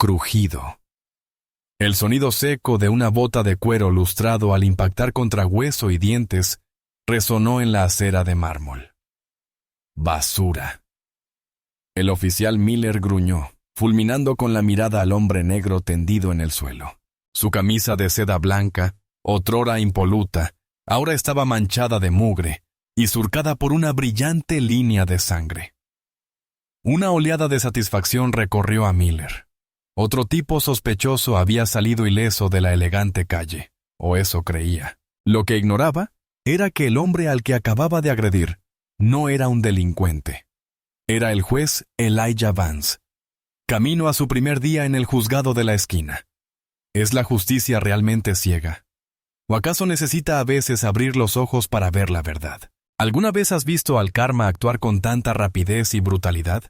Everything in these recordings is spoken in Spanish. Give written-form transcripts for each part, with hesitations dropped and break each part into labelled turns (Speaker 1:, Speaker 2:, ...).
Speaker 1: crujido. El sonido seco de una bota de cuero lustrado al impactar contra hueso y dientes resonó en la acera de mármol. Basura. El oficial Miller gruñó, fulminando con la mirada al hombre negro tendido en el suelo. Su camisa de seda blanca, otrora impoluta, ahora estaba manchada de mugre y surcada por una brillante línea de sangre. Una oleada de satisfacción recorrió a Miller. Otro tipo sospechoso había salido ileso de la elegante calle, o eso creía. Lo que ignoraba era que el hombre al que acababa de agredir no era un delincuente. Era el juez Elijah Vance, camino a su primer día en el juzgado de la esquina. ¿Es la justicia realmente ciega? ¿O acaso necesita a veces abrir los ojos para ver la verdad? ¿Alguna vez has visto al karma actuar con tanta rapidez y brutalidad?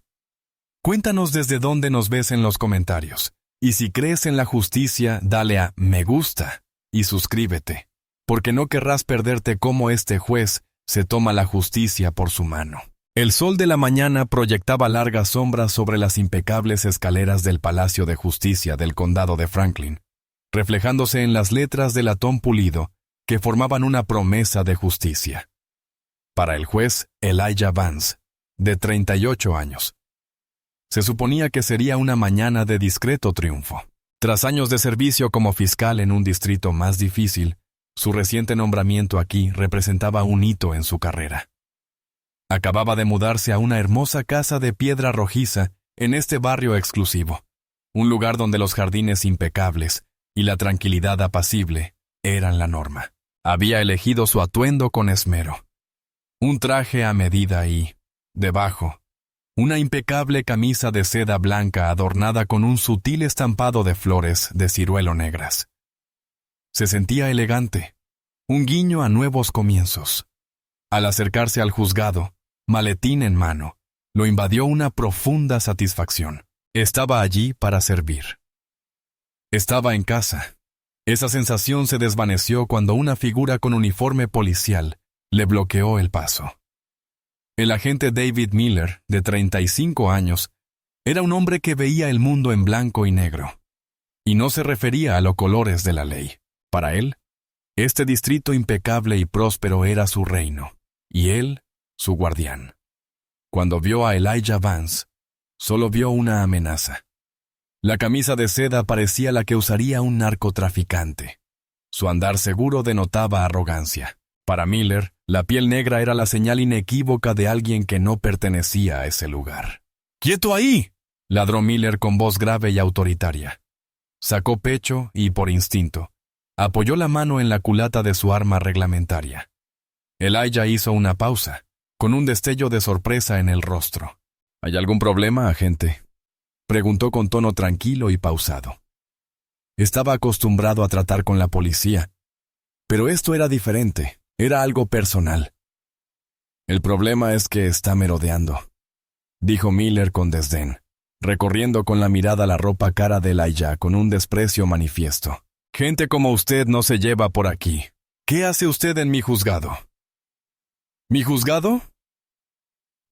Speaker 1: Cuéntanos desde dónde nos ves en los comentarios. Y si crees en la justicia, dale a me gusta y suscríbete, porque no querrás perderte cómo este juez se toma la justicia por su mano. El sol de la mañana proyectaba largas sombras sobre las impecables escaleras del Palacio de Justicia del Condado de Franklin, reflejándose en las letras de latón pulido que formaban una promesa de justicia. Para el juez Elijah Vance, de 38 años. Se suponía que sería una mañana de discreto triunfo. Tras años de servicio como fiscal en un distrito más difícil, su reciente nombramiento aquí representaba un hito en su carrera. Acababa de mudarse a una hermosa casa de piedra rojiza en este barrio exclusivo, un lugar donde los jardines impecables y la tranquilidad apacible eran la norma. Había elegido su atuendo con esmero. Un traje a medida y, debajo, una impecable camisa de seda blanca adornada con un sutil estampado de flores de ciruelo negras. Se sentía elegante, un guiño a nuevos comienzos. Al acercarse al juzgado, maletín en mano, lo invadió una profunda satisfacción. Estaba allí para servir. Estaba en casa. Esa sensación se desvaneció cuando una figura con uniforme policial le bloqueó el paso. El agente David Miller, de 35 años, era un hombre que veía el mundo en blanco y negro, y no se refería a los colores de la ley. Para él, este distrito impecable y próspero era su reino, y él, su guardián. Cuando vio a Elijah Vance, solo vio una amenaza. La camisa de seda parecía la que usaría un narcotraficante. Su andar seguro denotaba arrogancia. Para Miller, la piel negra era la señal inequívoca de alguien que no pertenecía a ese lugar. ¡Quieto ahí!, ladró Miller con voz grave y autoritaria. Sacó pecho y, por instinto, apoyó la mano en la culata de su arma reglamentaria. Elijah hizo una pausa, con un destello de sorpresa en el rostro. ¿Hay algún problema, agente?, preguntó con tono tranquilo y pausado. Estaba acostumbrado a tratar con la policía, pero esto era diferente. Era algo personal. El problema es que está merodeando, dijo Miller con desdén, recorriendo con la mirada la ropa cara de Elijah con un desprecio manifiesto. Gente como usted no se lleva por aquí. ¿Qué hace usted en mi juzgado? ¿Mi juzgado?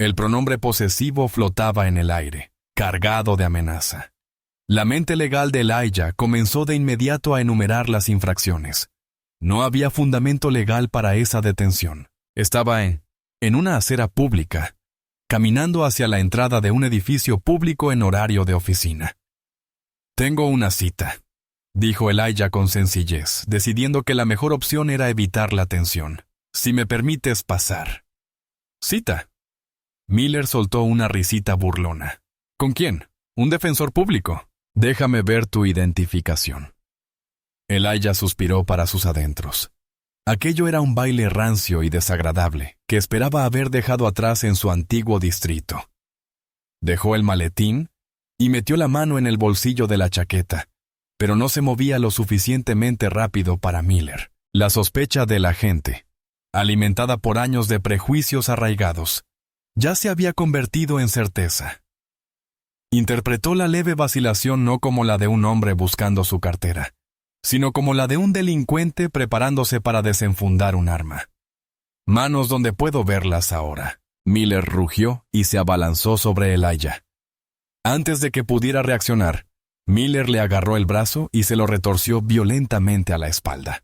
Speaker 1: El pronombre posesivo flotaba en el aire, cargado de amenaza. La mente legal de Elijah comenzó de inmediato a enumerar las infracciones. No había fundamento legal para esa detención. Estaba en una acera pública, caminando hacia la entrada de un edificio público en horario de oficina. Tengo una cita, dijo Elijah con sencillez, decidiendo que la mejor opción era evitar la tensión. Si me permites pasar. ¿Cita? Miller soltó una risita burlona. ¿Con quién? ¿Un defensor público? Déjame ver tu identificación. Elijah suspiró para sus adentros. Aquello era un baile rancio y desagradable que esperaba haber dejado atrás en su antiguo distrito. Dejó el maletín y metió la mano en el bolsillo de la chaqueta, pero no se movía lo suficientemente rápido para Miller. La sospecha de la gente, alimentada por años de prejuicios arraigados, ya se había convertido en certeza. Interpretó la leve vacilación no como la de un hombre buscando su cartera, sino como la de un delincuente preparándose para desenfundar un arma. Manos donde puedo verlas ahora. Miller rugió y se abalanzó sobre Elijah. Antes de que pudiera reaccionar, Miller le agarró el brazo y se lo retorció violentamente a la espalda.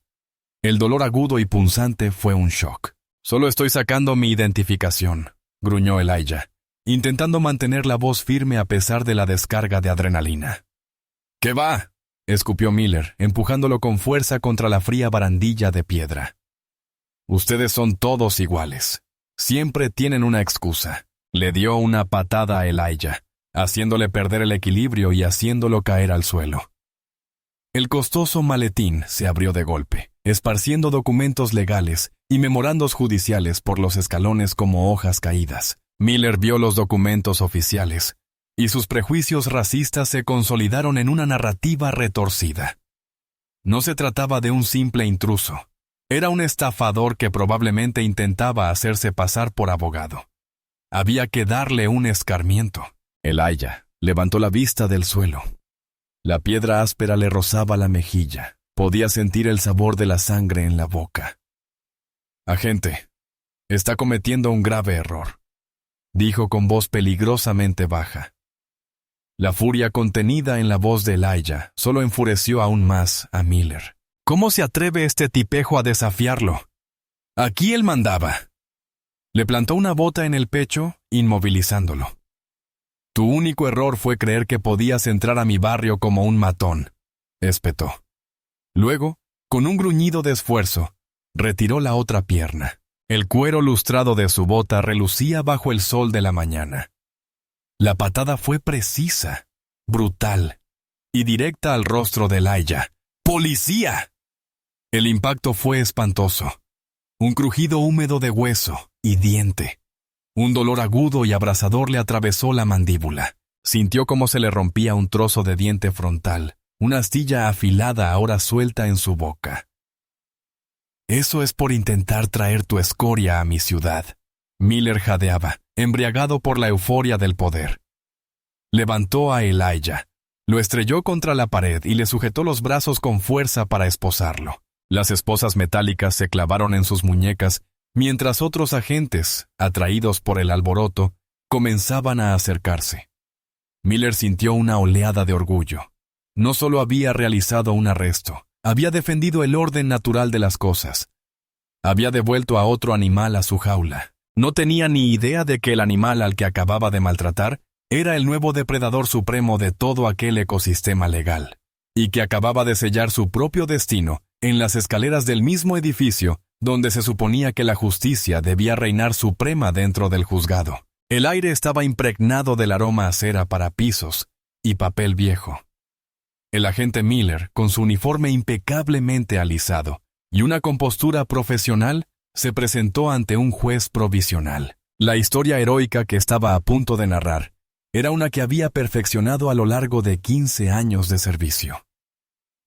Speaker 1: El dolor agudo y punzante fue un shock. «Solo estoy sacando mi identificación», gruñó Elijah, intentando mantener la voz firme a pesar de la descarga de adrenalina. «¿Qué va?», escupió Miller, empujándolo con fuerza contra la fría barandilla de piedra. «Ustedes son todos iguales. Siempre tienen una excusa». Le dio una patada a Elijah, haciéndole perder el equilibrio y haciéndolo caer al suelo. El costoso maletín se abrió de golpe, esparciendo documentos legales y memorandos judiciales por los escalones como hojas caídas. Miller vio los documentos oficiales, y sus prejuicios racistas se consolidaron en una narrativa retorcida. No se trataba de un simple intruso. Era un estafador que probablemente intentaba hacerse pasar por abogado. Había que darle un escarmiento. Elijah levantó la vista del suelo. La piedra áspera le rozaba la mejilla. Podía sentir el sabor de la sangre en la boca. «Agente, está cometiendo un grave error», dijo con voz peligrosamente baja. La furia contenida en la voz de Elijah solo enfureció aún más a Miller. ¿Cómo se atreve este tipejo a desafiarlo? Aquí él mandaba. Le plantó una bota en el pecho, inmovilizándolo. «Tu único error fue creer que podías entrar a mi barrio como un matón», espetó. Luego, con un gruñido de esfuerzo, retiró la otra pierna. El cuero lustrado de su bota relucía bajo el sol de la mañana. La patada fue precisa, brutal y directa al rostro de Elijah. ¡Policía! El impacto fue espantoso. Un crujido húmedo de hueso y diente. Un dolor agudo y abrasador le atravesó la mandíbula. Sintió cómo se le rompía un trozo de diente frontal, una astilla afilada ahora suelta en su boca. «Eso es por intentar traer tu escoria a mi ciudad», Miller jadeaba, embriagado por la euforia del poder. Levantó a Elijah, lo estrelló contra la pared y le sujetó los brazos con fuerza para esposarlo. Las esposas metálicas se clavaron en sus muñecas, mientras otros agentes, atraídos por el alboroto, comenzaban a acercarse. Miller sintió una oleada de orgullo. No solo había realizado un arresto, había defendido el orden natural de las cosas. Había devuelto a otro animal a su jaula. No tenía ni idea de que el animal al que acababa de maltratar era el nuevo depredador supremo de todo aquel ecosistema legal, y que acababa de sellar su propio destino en las escaleras del mismo edificio donde se suponía que la justicia debía reinar suprema dentro del juzgado. El aire estaba impregnado del aroma a cera para pisos y papel viejo. El agente Miller, con su uniforme impecablemente alisado y una compostura profesional, se presentó ante un juez provisional. La historia heroica que estaba a punto de narrar era una que había perfeccionado a lo largo de 15 años de servicio.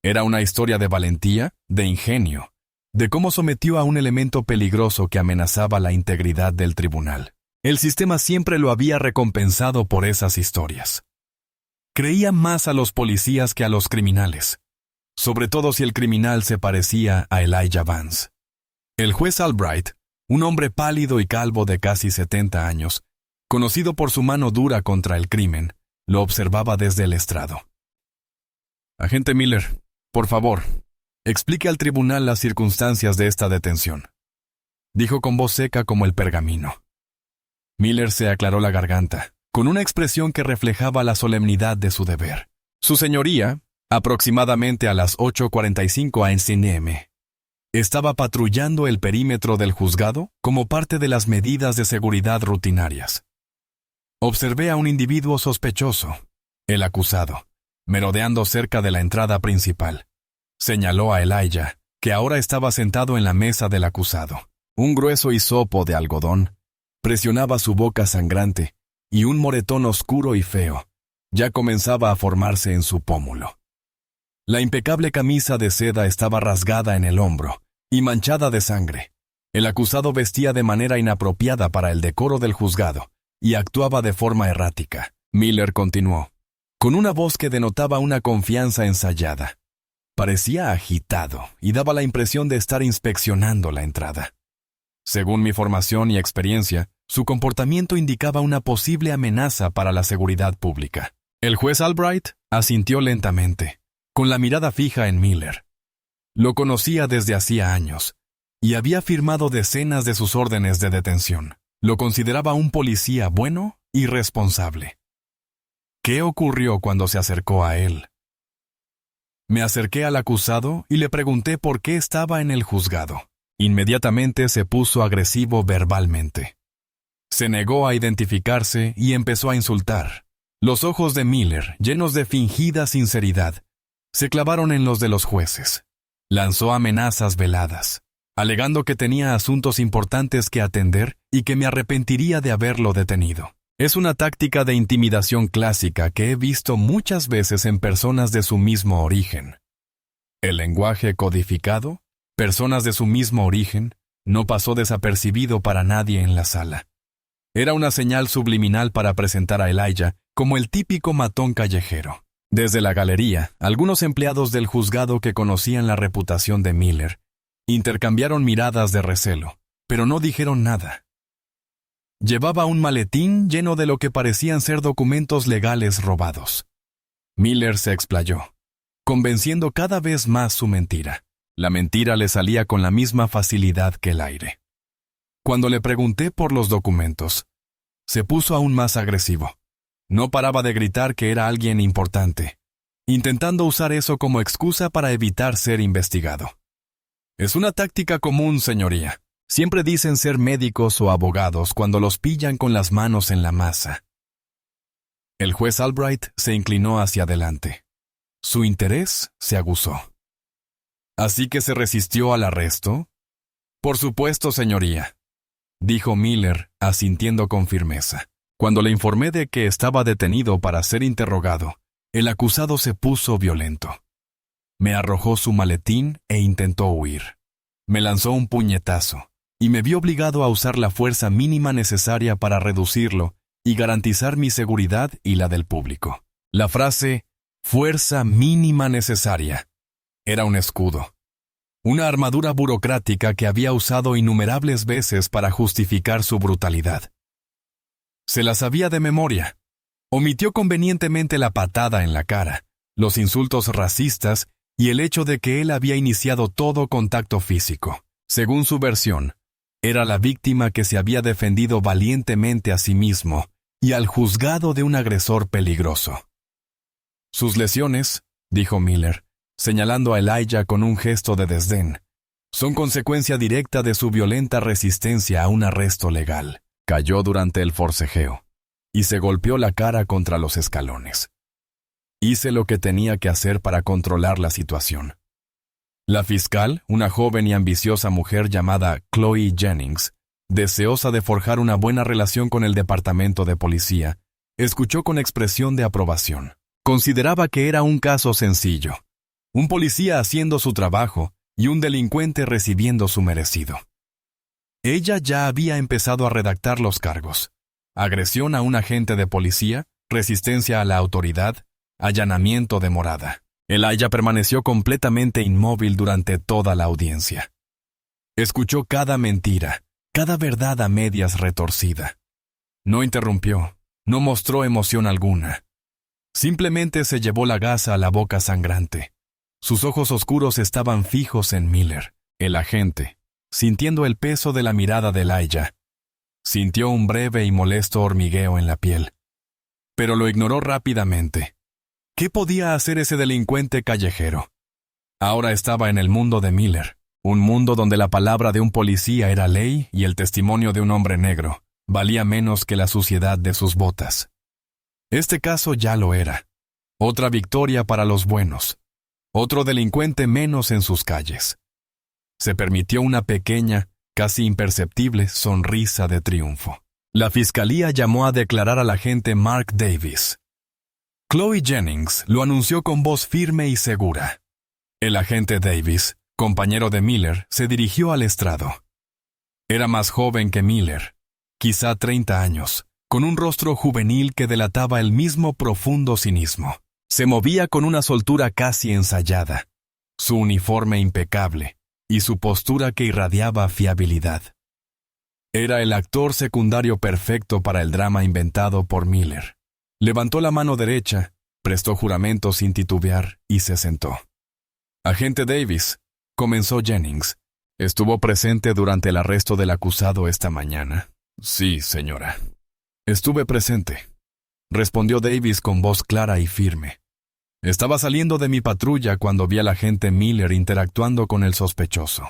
Speaker 1: Era una historia de valentía, de ingenio, de cómo sometió a un elemento peligroso que amenazaba la integridad del tribunal. El sistema siempre lo había recompensado por esas historias. Creía más a los policías que a los criminales, sobre todo si el criminal se parecía a Elijah Vance. El juez Albright, un hombre pálido y calvo de casi 70 años, conocido por su mano dura contra el crimen, lo observaba desde el estrado. «Agente Miller, por favor, explique al tribunal las circunstancias de esta detención», dijo con voz seca como el pergamino. Miller se aclaró la garganta, con una expresión que reflejaba la solemnidad de su deber. Su señoría, aproximadamente a las 8:45 a.m., estaba patrullando el perímetro del juzgado como parte de las medidas de seguridad rutinarias. Observé a un individuo sospechoso, el acusado, merodeando cerca de la entrada principal. Señaló a Elijah, que ahora estaba sentado en la mesa del acusado. Un grueso hisopo de algodón presionaba su boca sangrante y un moretón oscuro y feo ya comenzaba a formarse en su pómulo. La impecable camisa de seda estaba rasgada en el hombro y manchada de sangre. El acusado vestía de manera inapropiada para el decoro del juzgado y actuaba de forma errática. Miller continuó, con una voz que denotaba una confianza ensayada. Parecía agitado y daba la impresión de estar inspeccionando la entrada. Según mi formación y experiencia, su comportamiento indicaba una posible amenaza para la seguridad pública. El juez Albright asintió lentamente, con la mirada fija en Miller. Lo conocía desde hacía años, y había firmado decenas de sus órdenes de detención. Lo consideraba un policía bueno y responsable. ¿Qué ocurrió cuando se acercó a él? Me acerqué al acusado y le pregunté por qué estaba en el juzgado. Inmediatamente se puso agresivo verbalmente. Se negó a identificarse y empezó a insultar. Los ojos de Miller, llenos de fingida sinceridad, se clavaron en los de los jueces. Lanzó amenazas veladas, alegando que tenía asuntos importantes que atender y que me arrepentiría de haberlo detenido. Es una táctica de intimidación clásica que he visto muchas veces en personas de su mismo origen. El lenguaje codificado, personas de su mismo origen, no pasó desapercibido para nadie en la sala. Era una señal subliminal para presentar a Elijah como el típico matón callejero. Desde la galería, algunos empleados del juzgado que conocían la reputación de Miller intercambiaron miradas de recelo, pero no dijeron nada. Llevaba un maletín lleno de lo que parecían ser documentos legales robados. Miller se explayó, convenciendo cada vez más su mentira. La mentira le salía con la misma facilidad que el aire. Cuando le pregunté por los documentos, se puso aún más agresivo. No paraba de gritar que era alguien importante, intentando usar eso como excusa para evitar ser investigado. Es una táctica común, señoría. Siempre dicen ser médicos o abogados cuando los pillan con las manos en la masa. El juez Albright se inclinó hacia adelante. Su interés se aguzó. ¿Así que se resistió al arresto? Por supuesto, señoría, dijo Miller, asintiendo con firmeza. Cuando le informé de que estaba detenido para ser interrogado, el acusado se puso violento. Me arrojó su maletín e intentó huir. Me lanzó un puñetazo y me vi obligado a usar la fuerza mínima necesaria para reducirlo y garantizar mi seguridad y la del público. La frase «fuerza mínima necesaria» era un escudo, una armadura burocrática que había usado innumerables veces para justificar su brutalidad. Se la sabía de memoria. Omitió convenientemente la patada en la cara, los insultos racistas y el hecho de que él había iniciado todo contacto físico. Según su versión, era la víctima que se había defendido valientemente a sí mismo y al juzgado de un agresor peligroso. Sus lesiones, dijo Miller, señalando a Elijah con un gesto de desdén, son consecuencia directa de su violenta resistencia a un arresto legal. Cayó durante el forcejeo y se golpeó la cara contra los escalones. Hice lo que tenía que hacer para controlar la situación. La fiscal, una joven y ambiciosa mujer llamada Chloe Jennings, deseosa de forjar una buena relación con el departamento de policía, escuchó con expresión de aprobación. Consideraba que era un caso sencillo, un policía haciendo su trabajo y un delincuente recibiendo su merecido. Ella ya había empezado a redactar los cargos: agresión a un agente de policía, resistencia a la autoridad, allanamiento de morada. Elijah permaneció completamente inmóvil durante toda la audiencia. Escuchó cada mentira, cada verdad a medias retorcida. No interrumpió, no mostró emoción alguna. Simplemente se llevó la gasa a la boca sangrante. Sus ojos oscuros estaban fijos en Miller, el agente, sintiendo el peso de la mirada de Elijah. Sintió un breve y molesto hormigueo en la piel, pero lo ignoró rápidamente. ¿Qué podía hacer ese delincuente callejero? Ahora estaba en el mundo de Miller, un mundo donde la palabra de un policía era ley y el testimonio de un hombre negro valía menos que la suciedad de sus botas. Este caso ya lo era. Otra victoria para los buenos. Otro delincuente menos en sus calles. Se permitió una pequeña, casi imperceptible sonrisa de triunfo. La fiscalía llamó a declarar al agente Mark Davis. Chloe Jennings lo anunció con voz firme y segura. El agente Davis, compañero de Miller, se dirigió al estrado. Era más joven que Miller, quizá 30 años, con un rostro juvenil que delataba el mismo profundo cinismo. Se movía con una soltura casi ensayada, su uniforme impecable y su postura que irradiaba fiabilidad. Era el actor secundario perfecto para el drama inventado por Miller. Levantó la mano derecha, prestó juramento sin titubear y se sentó. «Agente Davis», comenzó Jennings, «¿estuvo presente durante el arresto del acusado esta mañana?» «Sí, señora». «Estuve presente», respondió Davis con voz clara y firme. «Estaba saliendo de mi patrulla cuando vi al agente Miller interactuando con el sospechoso».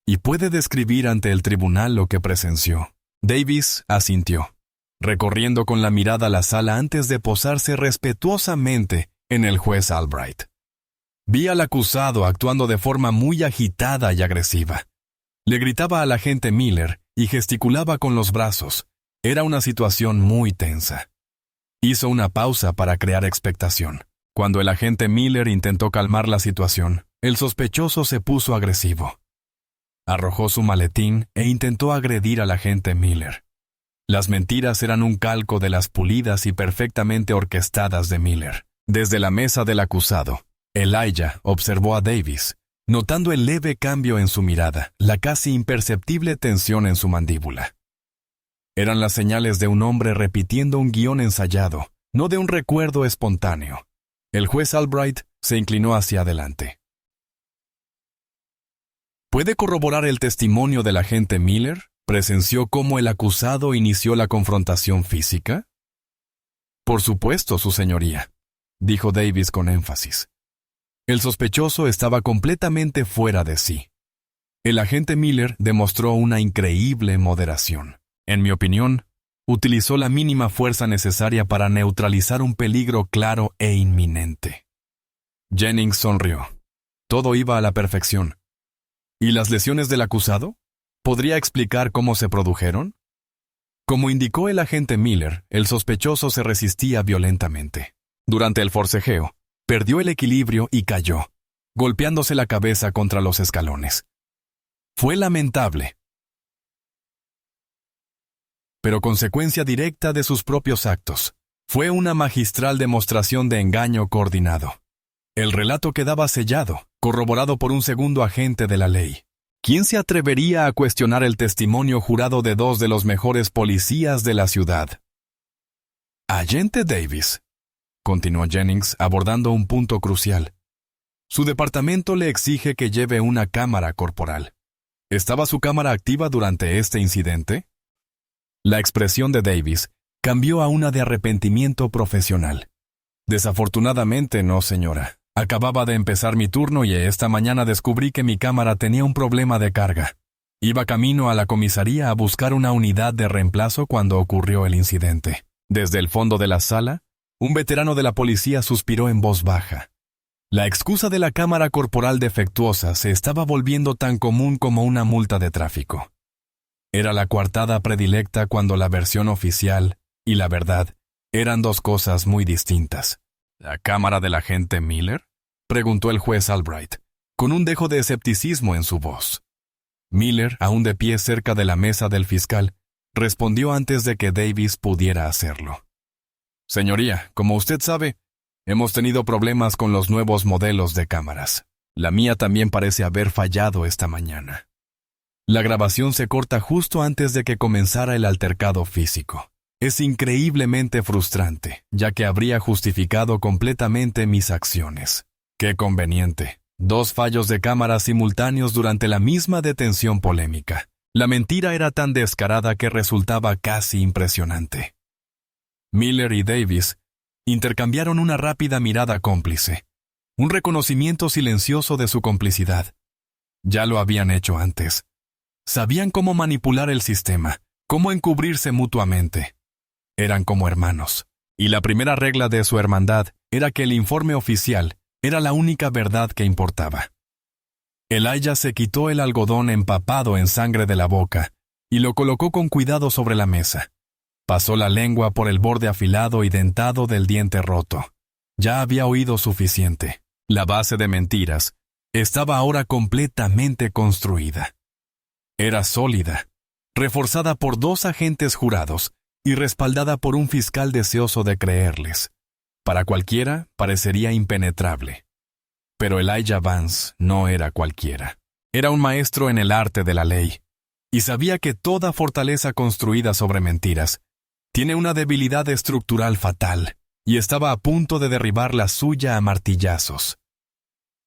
Speaker 1: «¿Y puede describir ante el tribunal lo que presenció?» Davis asintió, recorriendo con la mirada la sala antes de posarse respetuosamente en el juez Albright. «Vi al acusado actuando de forma muy agitada y agresiva. Le gritaba al agente Miller y gesticulaba con los brazos. Era una situación muy tensa. Hizo una pausa para crear expectación. Cuando el agente Miller intentó calmar la situación, el sospechoso se puso agresivo. Arrojó su maletín e intentó agredir al agente Miller. Las mentiras eran un calco de las pulidas y perfectamente orquestadas de Miller. Desde la mesa del acusado, Elijah observó a Davis, notando el leve cambio en su mirada, la casi imperceptible tensión en su mandíbula. Eran las señales de un hombre repitiendo un guión ensayado, no de un recuerdo espontáneo. El juez Albright se inclinó hacia adelante. ¿Puede corroborar el testimonio del agente Miller? ¿Presenció cómo el acusado inició la confrontación física? Por supuesto, su señoría, dijo Davis con énfasis. El sospechoso estaba completamente fuera de sí. El agente Miller demostró una increíble moderación. En mi opinión, utilizó la mínima fuerza necesaria para neutralizar un peligro claro e inminente. Jennings sonrió. Todo iba a la perfección. ¿Y las lesiones del acusado? ¿Podría explicar cómo se produjeron? Como indicó el agente Miller, el sospechoso se resistía violentamente. Durante el forcejeo, perdió el equilibrio y cayó, golpeándose la cabeza contra los escalones. Fue lamentable, pero consecuencia directa de sus propios actos. Fue una magistral demostración de engaño coordinado. El relato quedaba sellado, corroborado por un segundo agente de la ley. ¿Quién se atrevería a cuestionar el testimonio jurado de dos de los mejores policías de la ciudad? Agente Davis, continuó Jennings abordando un punto crucial. Su departamento le exige que lleve una cámara corporal. ¿Estaba su cámara activa durante este incidente? La expresión de Davis cambió a una de arrepentimiento profesional. Desafortunadamente no, señora. Acababa de empezar mi turno y esta mañana descubrí que mi cámara tenía un problema de carga. Iba camino a la comisaría a buscar una unidad de reemplazo cuando ocurrió el incidente. Desde el fondo de la sala, un veterano de la policía suspiró en voz baja. La excusa de la cámara corporal defectuosa se estaba volviendo tan común como una multa de tráfico. Era la coartada predilecta cuando la versión oficial y la verdad eran dos cosas muy distintas. ¿La cámara del agente Miller? Preguntó el juez Albright, con un dejo de escepticismo en su voz. Miller, aún de pie cerca de la mesa del fiscal, respondió antes de que Davis pudiera hacerlo. Señoría, como usted sabe, hemos tenido problemas con los nuevos modelos de cámaras. La mía también parece haber fallado esta mañana. La grabación se corta justo antes de que comenzara el altercado físico. Es increíblemente frustrante, ya que habría justificado completamente mis acciones. ¡Qué conveniente! 2 fallos de cámara simultáneos durante la misma detención polémica. La mentira era tan descarada que resultaba casi impresionante. Miller y Davis intercambiaron una rápida mirada cómplice, un reconocimiento silencioso de su complicidad. Ya lo habían hecho antes. Sabían cómo manipular el sistema, cómo encubrirse mutuamente. Eran como hermanos, y la primera regla de su hermandad era que el informe oficial era la única verdad que importaba. Elijah se quitó el algodón empapado en sangre de la boca y lo colocó con cuidado sobre la mesa. Pasó la lengua por el borde afilado y dentado del diente roto. Ya había oído suficiente. La base de mentiras estaba ahora completamente construida. Era sólida, reforzada por 2 agentes jurados y respaldada por un fiscal deseoso de creerles. Para cualquiera parecería impenetrable. Pero Elijah Vance no era cualquiera. Era un maestro en el arte de la ley, y sabía que toda fortaleza construida sobre mentiras Tiene una debilidad estructural fatal, y estaba a punto de derribar la suya a martillazos.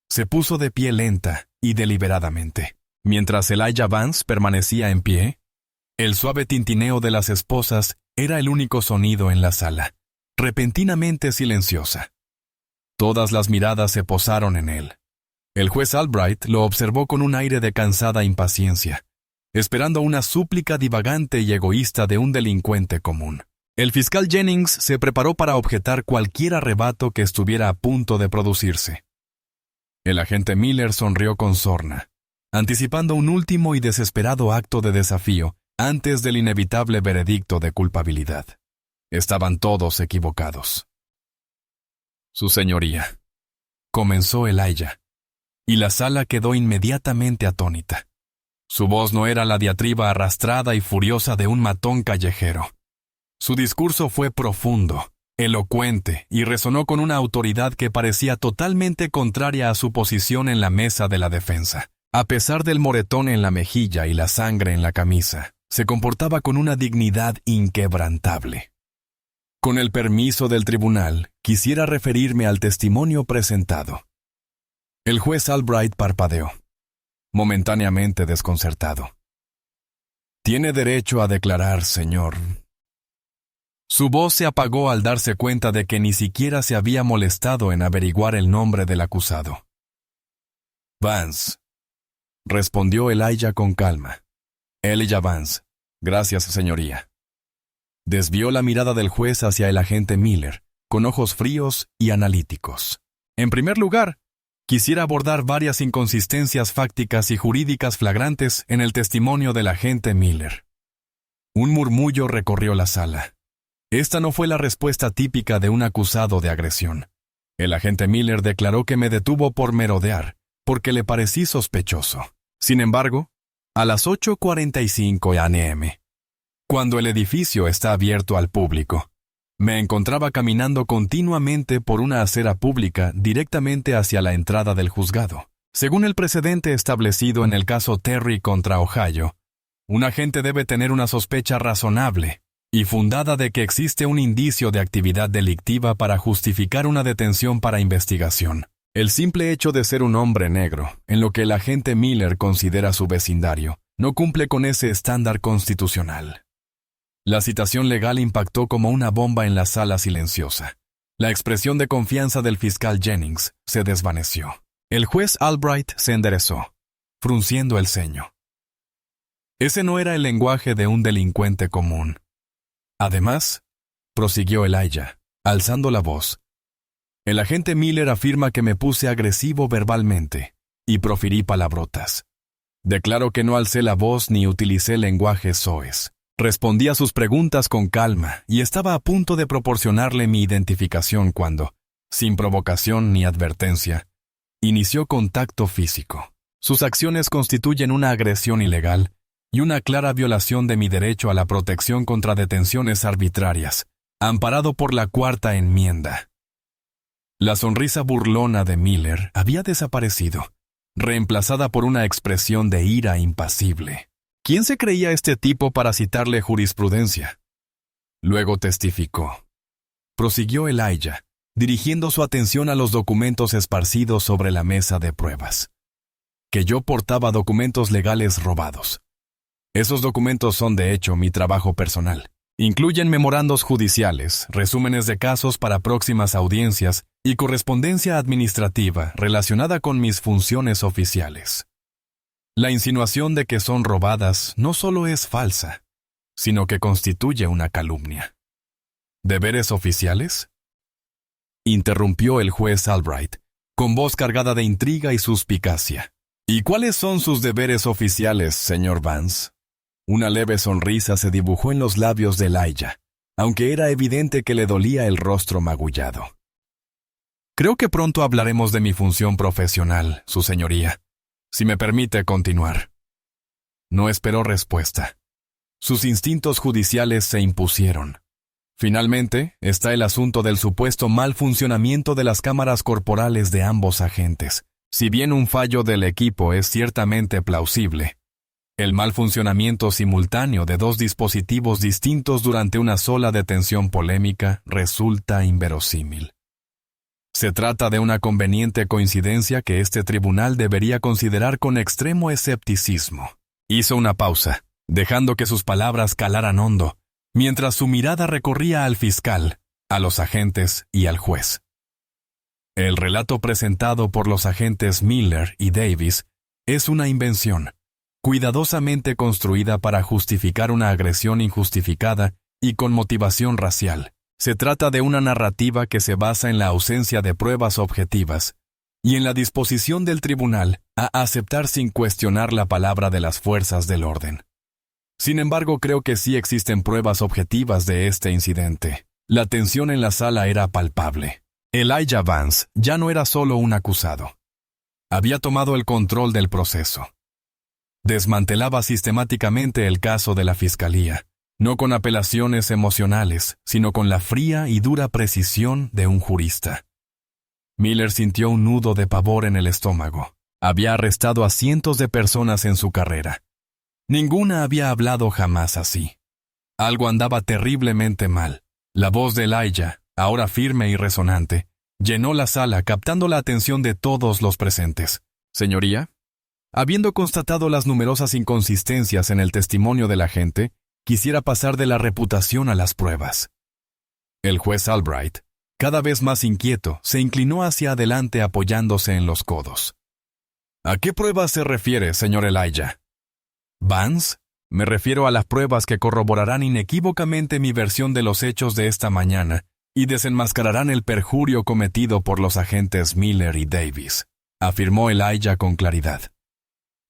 Speaker 1: Se puso de pie lenta y deliberadamente. Mientras Elijah Vance permanecía en pie, el suave tintineo de las esposas era el único sonido en la sala, repentinamente silenciosa. Todas las miradas se posaron en él. El juez Albright lo observó con un aire de cansada impaciencia, esperando una súplica divagante y egoísta de un delincuente común. El fiscal Jennings se preparó para objetar cualquier arrebato que estuviera a punto de producirse. El agente Miller sonrió con sorna, anticipando un último y desesperado acto de desafío antes del inevitable veredicto de culpabilidad. Estaban todos equivocados. Su señoría, comenzó Elijah, y la sala quedó inmediatamente atónita. Su voz no era la diatriba arrastrada y furiosa de un matón callejero. Su discurso fue profundo, elocuente y resonó con una autoridad que parecía totalmente contraria a su posición en la mesa de la defensa. A pesar del moretón en la mejilla y la sangre en la camisa, se comportaba con una dignidad inquebrantable. Con el permiso del tribunal, quisiera referirme al testimonio presentado. El juez Albright parpadeó, momentáneamente desconcertado. Tiene derecho a declarar, señor. Su voz se apagó al darse cuenta de que ni siquiera se había molestado en averiguar el nombre del acusado. Vance, respondió Elijah con calma. Elijah Vance. Gracias, señoría. Desvió la mirada del juez hacia el agente Miller, con ojos fríos y analíticos. En primer lugar, quisiera abordar varias inconsistencias fácticas y jurídicas flagrantes en el testimonio del agente Miller. Un murmullo recorrió la sala. Esta no fue la respuesta típica de un acusado de agresión. El agente Miller declaró que me detuvo por merodear, porque le parecí sospechoso. Sin embargo, a las 8:45 a.m., cuando el edificio está abierto al público, me encontraba caminando continuamente por una acera pública directamente hacia la entrada del juzgado. Según el precedente establecido en el caso Terry contra Ohio, un agente debe tener una sospecha razonable y fundada de que existe un indicio de actividad delictiva para justificar una detención para investigación. El simple hecho de ser un hombre negro, en lo que el agente Miller considera su vecindario, no cumple con ese estándar constitucional. La citación legal impactó como una bomba en la sala silenciosa. La expresión de confianza del fiscal Jennings se desvaneció. El juez Albright se enderezó, frunciendo el ceño. Ese no era el lenguaje de un delincuente común. Además, prosiguió Elijah, alzando la voz, el agente Miller afirma que me puse agresivo verbalmente y proferí palabrotas. Declaro que no alcé la voz ni utilicé lenguaje soez. Respondí a sus preguntas con calma y estaba a punto de proporcionarle mi identificación cuando, sin provocación ni advertencia, inició contacto físico. Sus acciones constituyen una agresión ilegal y una clara violación de mi derecho a la protección contra detenciones arbitrarias, amparado por la Cuarta Enmienda. La sonrisa burlona de Miller había desaparecido, reemplazada por una expresión de ira impasible. ¿Quién se creía este tipo para citarle jurisprudencia? Luego testificó. Prosiguió Elijah, dirigiendo su atención a los documentos esparcidos sobre la mesa de pruebas. Que yo portaba documentos legales robados. Esos documentos son de hecho mi trabajo personal. Incluyen memorandos judiciales, resúmenes de casos para próximas audiencias y correspondencia administrativa relacionada con mis funciones oficiales. La insinuación de que son robadas no solo es falsa, sino que constituye una calumnia. ¿Deberes oficiales? Interrumpió el juez Albright, con voz cargada de intriga y suspicacia. ¿Y cuáles son sus deberes oficiales, señor Vance? Una leve sonrisa se dibujó en los labios de Elijah, aunque era evidente que le dolía el rostro magullado. Creo que pronto hablaremos de mi función profesional, su señoría. Si me permite continuar. No esperó respuesta. Sus instintos judiciales se impusieron. Finalmente, está el asunto del supuesto mal funcionamiento de las cámaras corporales de ambos agentes. Si bien un fallo del equipo es ciertamente plausible, El mal funcionamiento simultáneo de dos dispositivos distintos durante una sola detención polémica resulta inverosímil. Se trata de una conveniente coincidencia que este tribunal debería considerar con extremo escepticismo. Hizo una pausa, dejando que sus palabras calaran hondo, mientras su mirada recorría al fiscal, a los agentes y al juez. El relato presentado por los agentes Miller y Davis es una invención, cuidadosamente construida para justificar una agresión injustificada y con motivación racial. Se trata de una narrativa que se basa en la ausencia de pruebas objetivas y en la disposición del tribunal a aceptar sin cuestionar la palabra de las fuerzas del orden. Sin embargo, creo que sí existen pruebas objetivas de este incidente. La tensión en la sala era palpable. Elijah Vance ya no era solo un acusado. Había tomado el control del proceso. Desmantelaba sistemáticamente el caso de la fiscalía, no con apelaciones emocionales, sino con la fría y dura precisión de un jurista. Miller sintió un nudo de pavor en el estómago. Había arrestado a cientos de personas en su carrera. Ninguna había hablado jamás así. Algo andaba terriblemente mal. La voz de Elijah, ahora firme y resonante, llenó la sala captando la atención de todos los presentes. Señoría, habiendo constatado las numerosas inconsistencias en el testimonio de la gente, quisiera pasar de la reputación a las pruebas. El juez Albright, cada vez más inquieto, se inclinó hacia adelante apoyándose en los codos. ¿A qué pruebas se refiere, señor Elijah? ¿Vance? Me refiero a las pruebas que corroborarán inequívocamente mi versión de los hechos de esta mañana y desenmascararán el perjurio cometido por los agentes Miller y Davis, afirmó Elijah con claridad.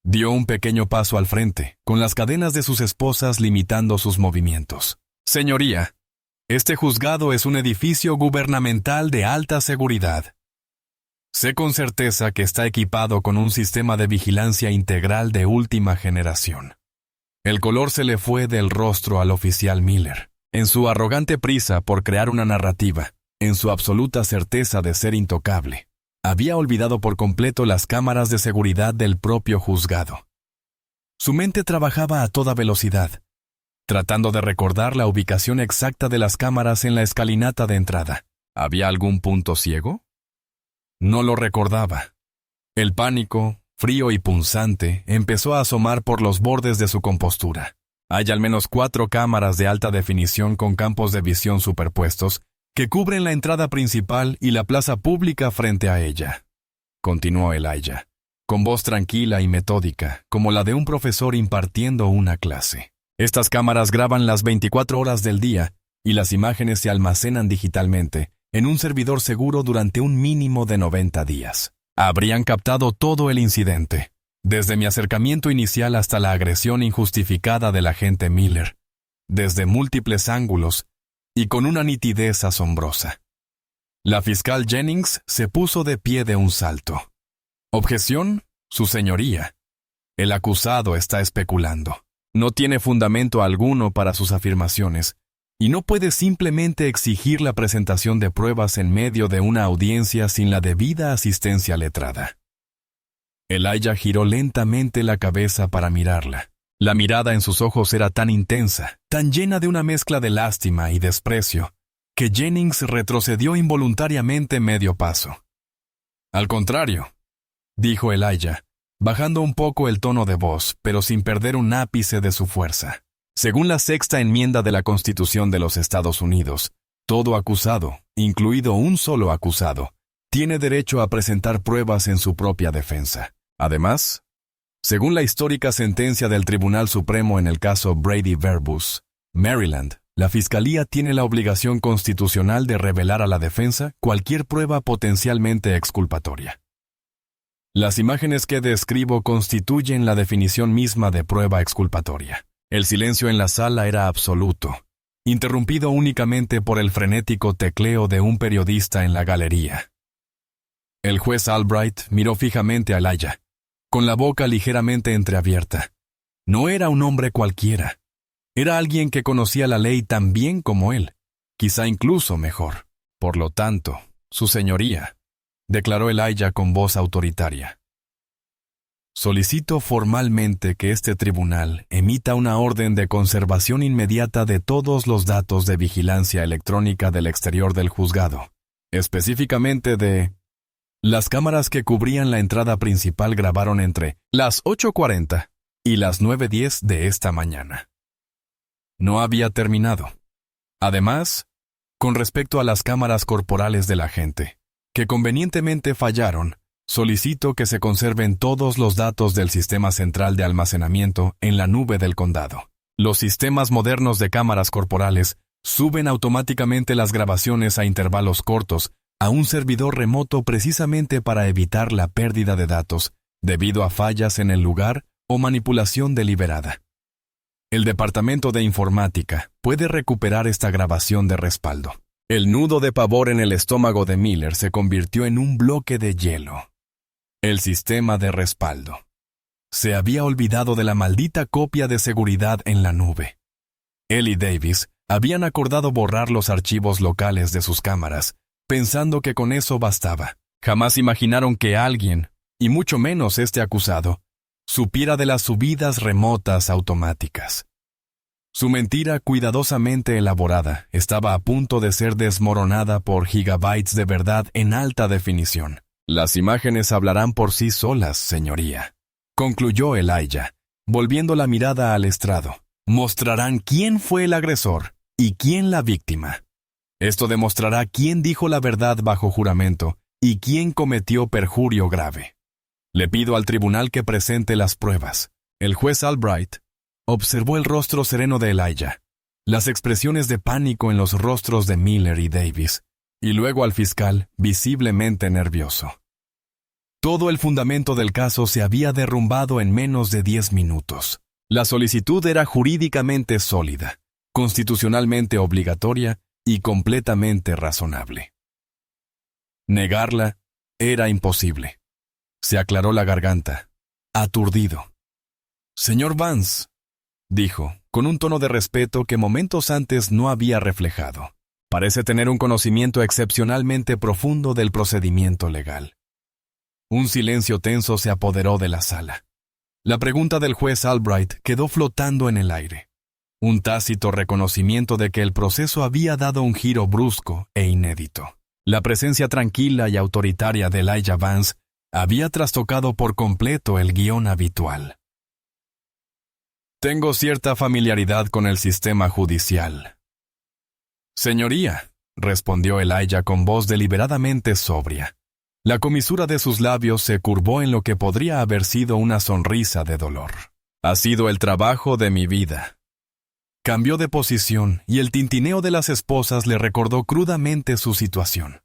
Speaker 1: Dio un pequeño paso al frente, con las cadenas de sus esposas limitando sus movimientos. Señoría, este juzgado es un edificio gubernamental de alta seguridad. Sé con certeza que está equipado con un sistema de vigilancia integral de última generación. El color se le fue del rostro al oficial Miller, en su arrogante prisa por crear una narrativa, en su absoluta certeza de ser intocable. Había olvidado por completo las cámaras de seguridad del propio juzgado. Su mente trabajaba a toda velocidad, tratando de recordar la ubicación exacta de las cámaras en la escalinata de entrada. ¿Había algún punto ciego? No lo recordaba. El pánico, frío y punzante, empezó a asomar por los bordes de su compostura. Hay al menos 4 cámaras de alta definición con campos de visión superpuestos que cubren la entrada principal y la plaza pública frente a ella, continuó Elijah, con voz tranquila y metódica, como la de un profesor impartiendo una clase. Estas cámaras graban las 24 horas del día y las imágenes se almacenan digitalmente en un servidor seguro durante un mínimo de 90 días. Habrían captado todo el incidente, desde mi acercamiento inicial hasta la agresión injustificada del agente Miller, desde múltiples ángulos y con una nitidez asombrosa. La fiscal Jennings se puso de pie de un salto. Objeción, su señoría. El acusado está especulando. No tiene fundamento alguno para sus afirmaciones y no puede simplemente exigir la presentación de pruebas en medio de una audiencia sin la debida asistencia letrada. Elijah giró lentamente la cabeza para mirarla. La mirada en sus ojos era tan intensa, tan llena de una mezcla de lástima y desprecio, que Jennings retrocedió involuntariamente medio paso. Al contrario, dijo Elijah, bajando un poco el tono de voz, pero sin perder un ápice de su fuerza. Según la 6ª enmienda de la Constitución de los Estados Unidos, todo acusado, incluido un solo acusado, tiene derecho a presentar pruebas en su propia defensa. Además, según la histórica sentencia del Tribunal Supremo en el caso Brady vs. Maryland, la Fiscalía tiene la obligación constitucional de revelar a la defensa cualquier prueba potencialmente exculpatoria. Las imágenes que describo constituyen la definición misma de prueba exculpatoria. El silencio en la sala era absoluto, interrumpido únicamente por el frenético tecleo de un periodista en la galería. El juez Albright miró fijamente a Elijah, con la boca ligeramente entreabierta. No era un hombre cualquiera. Era alguien que conocía la ley tan bien como él, quizá incluso mejor. Por lo tanto, su señoría, declaró Elijah con voz autoritaria. Solicito formalmente que este tribunal emita una orden de conservación inmediata de todos los datos de vigilancia electrónica del exterior del juzgado, específicamente de... Las cámaras que cubrían la entrada principal grabaron entre las 8:40 y las 9:10 de esta mañana. No había terminado. Además, con respecto a las cámaras corporales de la gente, que convenientemente fallaron, solicito que se conserven todos los datos del sistema central de almacenamiento en la nube del condado. Los sistemas modernos de cámaras corporales suben automáticamente las grabaciones a intervalos cortos a un servidor remoto precisamente para evitar la pérdida de datos debido a fallas en el lugar o manipulación deliberada. El Departamento de Informática puede recuperar esta grabación de respaldo. El nudo de pavor en el estómago de Miller se convirtió en un bloque de hielo. El sistema de respaldo. Se había olvidado de la maldita copia de seguridad en la nube. Él y Davis habían acordado borrar los archivos locales de sus cámaras, pensando que con eso bastaba. Jamás imaginaron que alguien, y mucho menos este acusado, supiera de las subidas remotas automáticas. Su mentira cuidadosamente elaborada estaba a punto de ser desmoronada por gigabytes de verdad en alta definición. Las imágenes hablarán por sí solas, señoría, concluyó Elijah, volviendo la mirada al estrado. Mostrarán quién fue el agresor y quién la víctima. Esto demostrará quién dijo la verdad bajo juramento y quién cometió perjurio grave. Le pido al tribunal que presente las pruebas. El juez Albright observó el rostro sereno de Elijah, las expresiones de pánico en los rostros de Miller y Davis, y luego al fiscal, visiblemente nervioso. Todo el fundamento del caso se había derrumbado en menos de 10 minutos. La solicitud era jurídicamente sólida, constitucionalmente obligatoria y completamente razonable. Negarla era imposible. Se aclaró la garganta, aturdido. «Señor Vance», dijo, con un tono de respeto que momentos antes no había reflejado. «Parece tener un conocimiento excepcionalmente profundo del procedimiento legal». Un silencio tenso se apoderó de la sala. La pregunta del juez Albright quedó flotando en el aire. Un tácito reconocimiento de que el proceso había dado un giro brusco e inédito. La presencia tranquila y autoritaria de Elijah Vance había trastocado por completo el guión habitual. «Tengo cierta familiaridad con el sistema judicial». «Señoría», respondió Elijah con voz deliberadamente sobria. La comisura de sus labios se curvó en lo que podría haber sido una sonrisa de dolor. «Ha sido el trabajo de mi vida». Cambió de posición y el tintineo de las esposas le recordó crudamente su situación.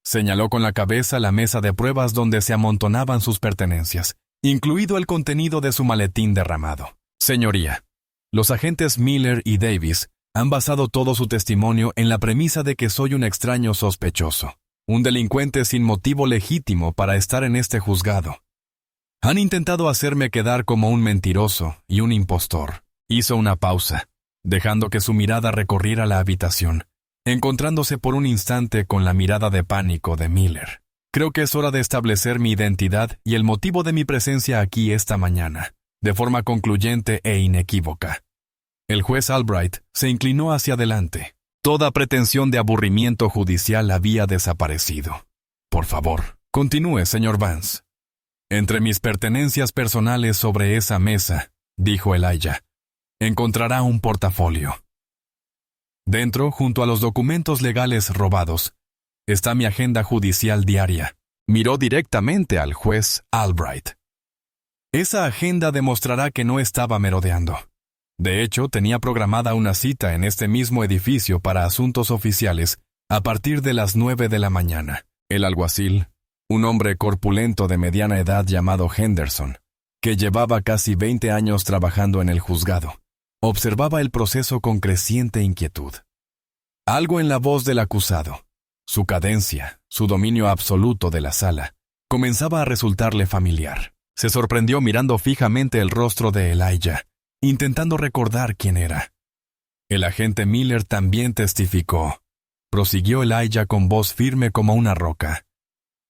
Speaker 1: Señaló con la cabeza la mesa de pruebas donde se amontonaban sus pertenencias, incluido el contenido de su maletín derramado. «Señoría, los agentes Miller y Davis han basado todo su testimonio en la premisa de que soy un extraño sospechoso, un delincuente sin motivo legítimo para estar en este juzgado. Han intentado hacerme quedar como un mentiroso y un impostor». Hizo una pausa, dejando que su mirada recorriera la habitación, encontrándose por un instante con la mirada de pánico de Miller. «Creo que es hora de establecer mi identidad y el motivo de mi presencia aquí esta mañana, de forma concluyente e inequívoca». El juez Albright se inclinó hacia adelante. Toda pretensión de aburrimiento judicial había desaparecido. «Por favor, continúe, señor Vance». «Entre mis pertenencias personales sobre esa mesa», dijo Elijah, «encontrará un portafolio. Dentro, junto a los documentos legales robados, está mi agenda judicial diaria». Miró directamente al juez Albright. Esa agenda demostrará que no estaba merodeando. De hecho, tenía programada una cita en este mismo edificio para asuntos oficiales a partir de las 9 de la mañana. El alguacil, un hombre corpulento de mediana edad llamado Henderson, que llevaba casi 20 años trabajando en el juzgado, observaba el proceso con creciente inquietud. Algo en la voz del acusado, su cadencia, su dominio absoluto de la sala, comenzaba a resultarle familiar. Se sorprendió mirando fijamente el rostro de Elijah, intentando recordar quién era. El agente Miller también testificó, prosiguió Elijah con voz firme como una roca,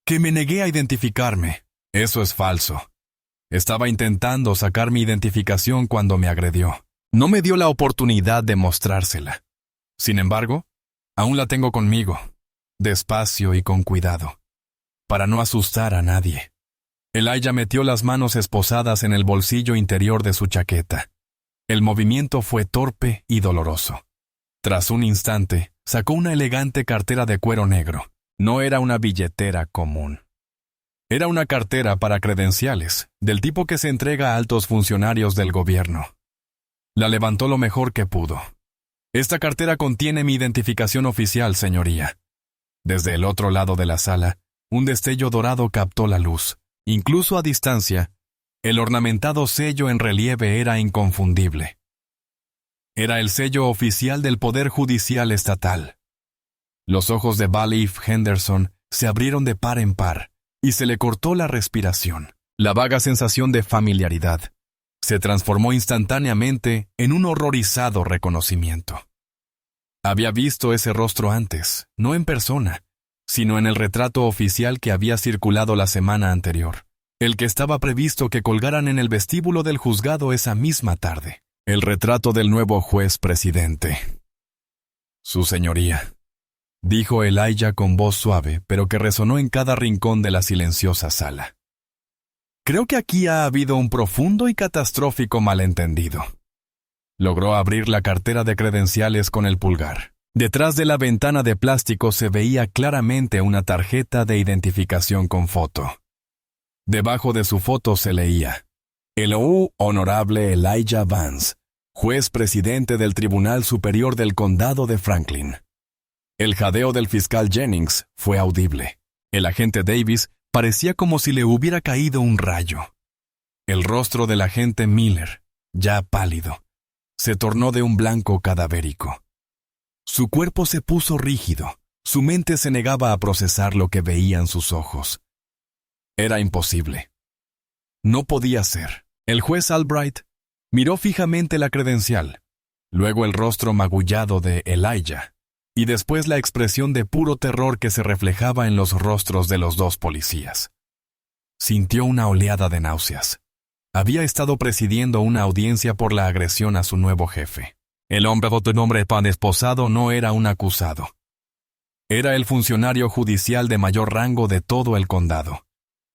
Speaker 1: que me negué a identificarme. Eso es falso. Estaba intentando sacar mi identificación cuando me agredió. No me dio la oportunidad de mostrársela. Sin embargo, aún la tengo conmigo, despacio y con cuidado, para no asustar a nadie. Elijah metió las manos esposadas en el bolsillo interior de su chaqueta. El movimiento fue torpe y doloroso. Tras un instante, sacó una elegante cartera de cuero negro. No era una billetera común. Era una cartera para credenciales, del tipo que se entrega a altos funcionarios del gobierno. La levantó lo mejor que pudo. Esta cartera contiene mi identificación oficial, señoría. Desde el otro lado de la sala, un destello dorado captó la luz. Incluso a distancia, el ornamentado sello en relieve era inconfundible. Era el sello oficial del Poder Judicial Estatal. Los ojos de Bailiff Henderson se abrieron de par en par, y se le cortó la respiración. La vaga sensación de familiaridad se transformó instantáneamente en un horrorizado reconocimiento. Había visto ese rostro antes, no en persona, sino en el retrato oficial que había circulado la semana anterior, el que estaba previsto que colgaran en el vestíbulo del juzgado esa misma tarde, el retrato del nuevo juez presidente. Su señoría, dijo Elijah con voz suave, pero que resonó en cada rincón de la silenciosa sala. Creo que aquí ha habido un profundo y catastrófico malentendido. Logró abrir la cartera de credenciales con el pulgar. Detrás de la ventana de plástico se veía claramente una tarjeta de identificación con foto. Debajo de su foto se leía: el Honorable Elijah Vance, juez presidente del Tribunal Superior del Condado de Franklin. El jadeo del fiscal Jennings fue audible. El agente Davis parecía como si le hubiera caído un rayo. El rostro del agente Miller, ya pálido, se tornó de un blanco cadavérico. Su cuerpo se puso rígido, su mente se negaba a procesar lo que veían sus ojos. Era imposible. No podía ser. El juez Albright miró fijamente la credencial, luego el rostro magullado de Elijah, y después la expresión de puro terror que se reflejaba en los rostros de los dos policías. Sintió una oleada de náuseas. Había estado presidiendo una audiencia por la agresión a su nuevo jefe. El hombre de nombre pan esposado no era un acusado. Era el funcionario judicial de mayor rango de todo el condado.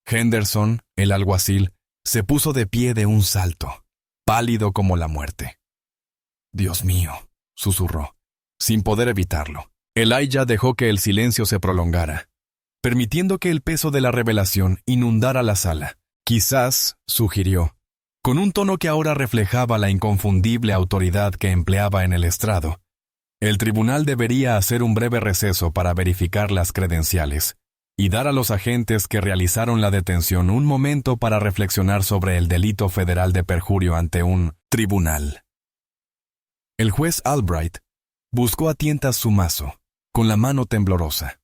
Speaker 1: Henderson, el alguacil, se puso de pie de un salto, pálido como la muerte. «Dios mío», susurró, sin poder evitarlo. Elijah dejó que el silencio se prolongara, permitiendo que el peso de la revelación inundara la sala. Quizás, sugirió, con un tono que ahora reflejaba la inconfundible autoridad que empleaba en el estrado, el tribunal debería hacer un breve receso para verificar las credenciales y dar a los agentes que realizaron la detención un momento para reflexionar sobre el delito federal de perjurio ante un tribunal. El juez Albright buscó a tientas su mazo, con la mano temblorosa.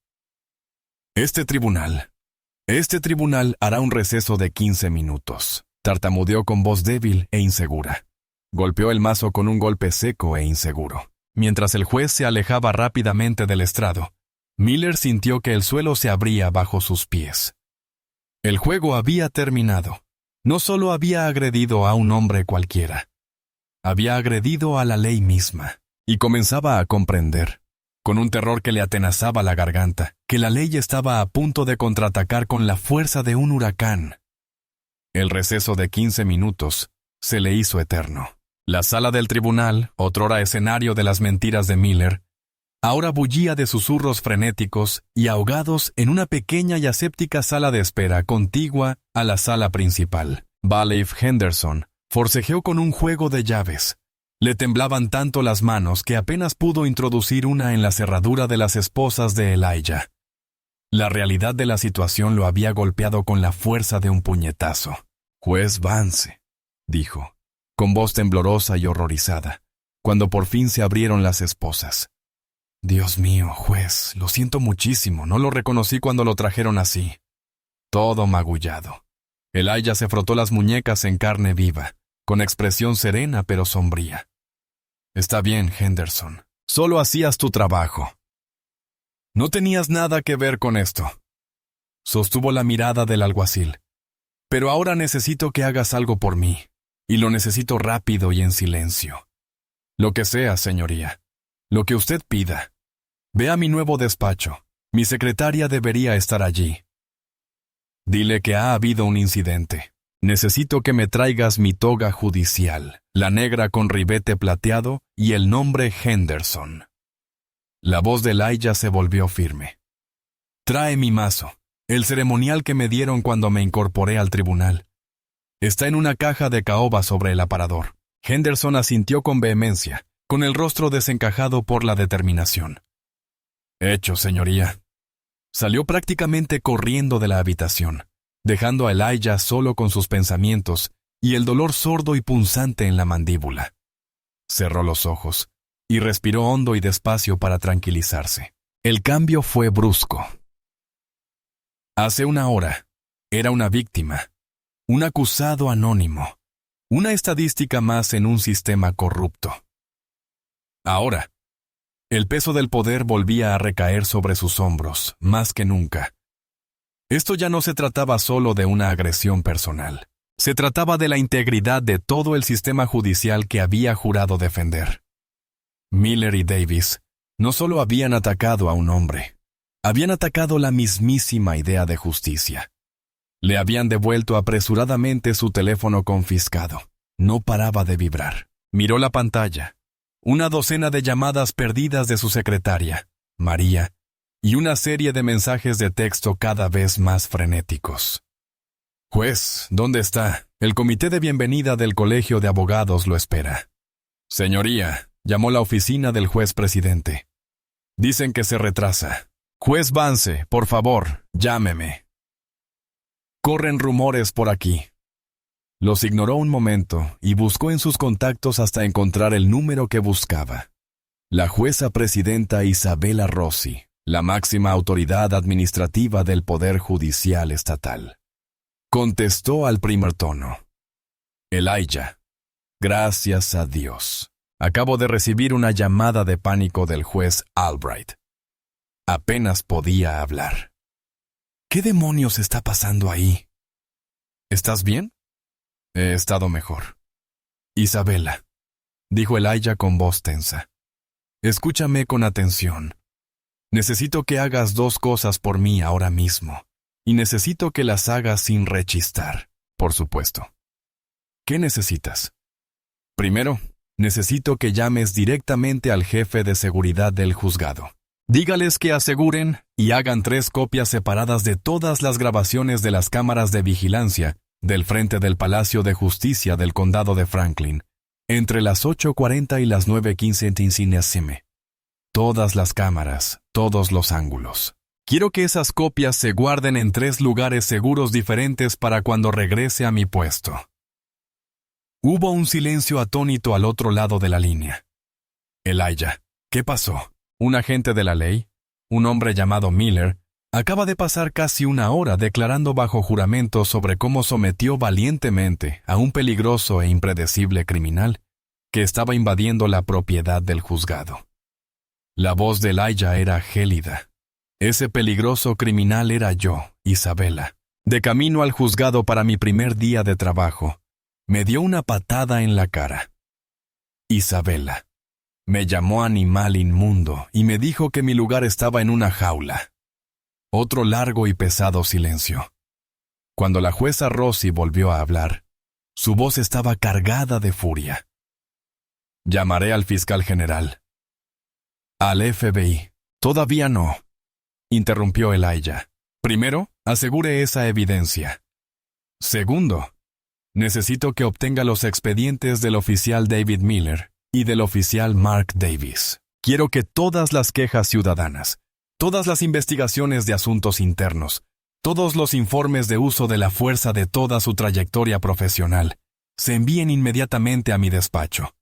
Speaker 1: Este tribunal hará un receso de 15 minutos, tartamudeó con voz débil e insegura. Golpeó el mazo con un golpe seco e inseguro. Mientras el juez se alejaba rápidamente del estrado, Miller sintió que el suelo se abría bajo sus pies. El juego había terminado. No solo había agredido a un hombre cualquiera, había agredido a la ley misma, y comenzaba a comprender, con un terror que le atenazaba la garganta, que la ley estaba a punto de contraatacar con la fuerza de un huracán. El receso de 15 minutos se le hizo eterno. La sala del tribunal, otrora escenario de las mentiras de Miller, ahora bullía de susurros frenéticos y ahogados en una pequeña y aséptica sala de espera contigua a la sala principal. Bailiff Henderson forcejeó con un juego de llaves. Le temblaban tanto las manos que apenas pudo introducir una en la cerradura de las esposas de Elijah. La realidad de la situación lo había golpeado con la fuerza de un puñetazo. «Juez Vance», dijo, con voz temblorosa y horrorizada, cuando por fin se abrieron las esposas. «Dios mío, juez, lo siento muchísimo, no lo reconocí cuando lo trajeron así». Todo magullado. Elijah se frotó las muñecas en carne viva, con expresión serena pero sombría. «Está bien, Henderson. Solo hacías tu trabajo. No tenías nada que ver con esto», sostuvo la mirada del alguacil. Pero ahora necesito que hagas algo por mí, y lo necesito rápido y en silencio. Lo que sea, señoría. Lo que usted pida. Ve a mi nuevo despacho. Mi secretaria debería estar allí. Dile que ha habido un incidente. Necesito que me traigas mi toga judicial, la negra con ribete plateado y el nombre Henderson. La voz de Elijah se volvió firme. Trae mi mazo, el ceremonial que me dieron cuando me incorporé al tribunal. Está en una caja de caoba sobre el aparador. Henderson asintió con vehemencia, con el rostro desencajado por la determinación. Hecho, señoría. Salió prácticamente corriendo de la habitación, dejando a Elijah solo con sus pensamientos y el dolor sordo y punzante en la mandíbula. Cerró los ojos y respiró hondo y despacio para tranquilizarse. El cambio fue brusco. Hace una hora, era una víctima, un acusado anónimo, una estadística más en un sistema corrupto. Ahora, el peso del poder volvía a recaer sobre sus hombros, más que nunca. Esto ya no se trataba solo de una agresión personal. Se trataba de la integridad de todo el sistema judicial que había jurado defender. Miller y Davis no solo habían atacado a un hombre, habían atacado la mismísima idea de justicia. Le habían devuelto apresuradamente su teléfono confiscado. No paraba de vibrar. Miró la pantalla. Una docena de llamadas perdidas de su secretaria, María, y una serie de mensajes de texto cada vez más frenéticos. Juez, ¿dónde está? El comité de bienvenida del Colegio de Abogados lo espera. Señoría, llamó la oficina del juez presidente. Dicen que se retrasa. Juez Vance, por favor, llámeme. Corren rumores por aquí. Los ignoró un momento y buscó en sus contactos hasta encontrar el número que buscaba. La jueza presidenta Isabella Rossi, la máxima autoridad administrativa del Poder Judicial Estatal. Contestó al primer tono. Elijah, gracias a Dios. Acabo de recibir una llamada de pánico del juez Albright. Apenas podía hablar. ¿Qué demonios está pasando ahí? ¿Estás bien? He estado mejor. Isabella, dijo Elijah con voz tensa. Escúchame con atención. Necesito que hagas dos cosas por mí ahora mismo, y necesito que las hagas sin rechistar, por supuesto. ¿Qué necesitas? Primero, necesito que llames directamente al jefe de seguridad del juzgado. Dígales que aseguren y hagan 3 copias separadas de todas las grabaciones de las cámaras de vigilancia del frente del Palacio de Justicia del Condado de Franklin, entre las 8:40 y las 9:15 SM. Todas las cámaras, todos los ángulos. Quiero que esas copias se guarden en 3 lugares seguros diferentes para cuando regrese a mi puesto. Hubo un silencio atónito al otro lado de la línea. Elijah, ¿qué pasó? Un agente de la ley, un hombre llamado Miller, acaba de pasar casi una hora declarando bajo juramento sobre cómo sometió valientemente a un peligroso e impredecible criminal que estaba invadiendo la propiedad del juzgado. La voz de Elijah era gélida. Ese peligroso criminal era yo, Isabella. De camino al juzgado para mi primer día de trabajo, me dio una patada en la cara. Isabella. Me llamó animal inmundo y me dijo que mi lugar estaba en una jaula. Otro largo y pesado silencio. Cuando la jueza Rossi volvió a hablar, su voz estaba cargada de furia. Llamaré al fiscal general. Al FBI. Todavía no, interrumpió Elijah. Primero, asegure esa evidencia. Segundo, necesito que obtenga los expedientes del oficial David Miller y del oficial Mark Davis. Quiero que todas las quejas ciudadanas, todas las investigaciones de asuntos internos, todos los informes de uso de la fuerza de toda su trayectoria profesional, se envíen inmediatamente a mi despacho.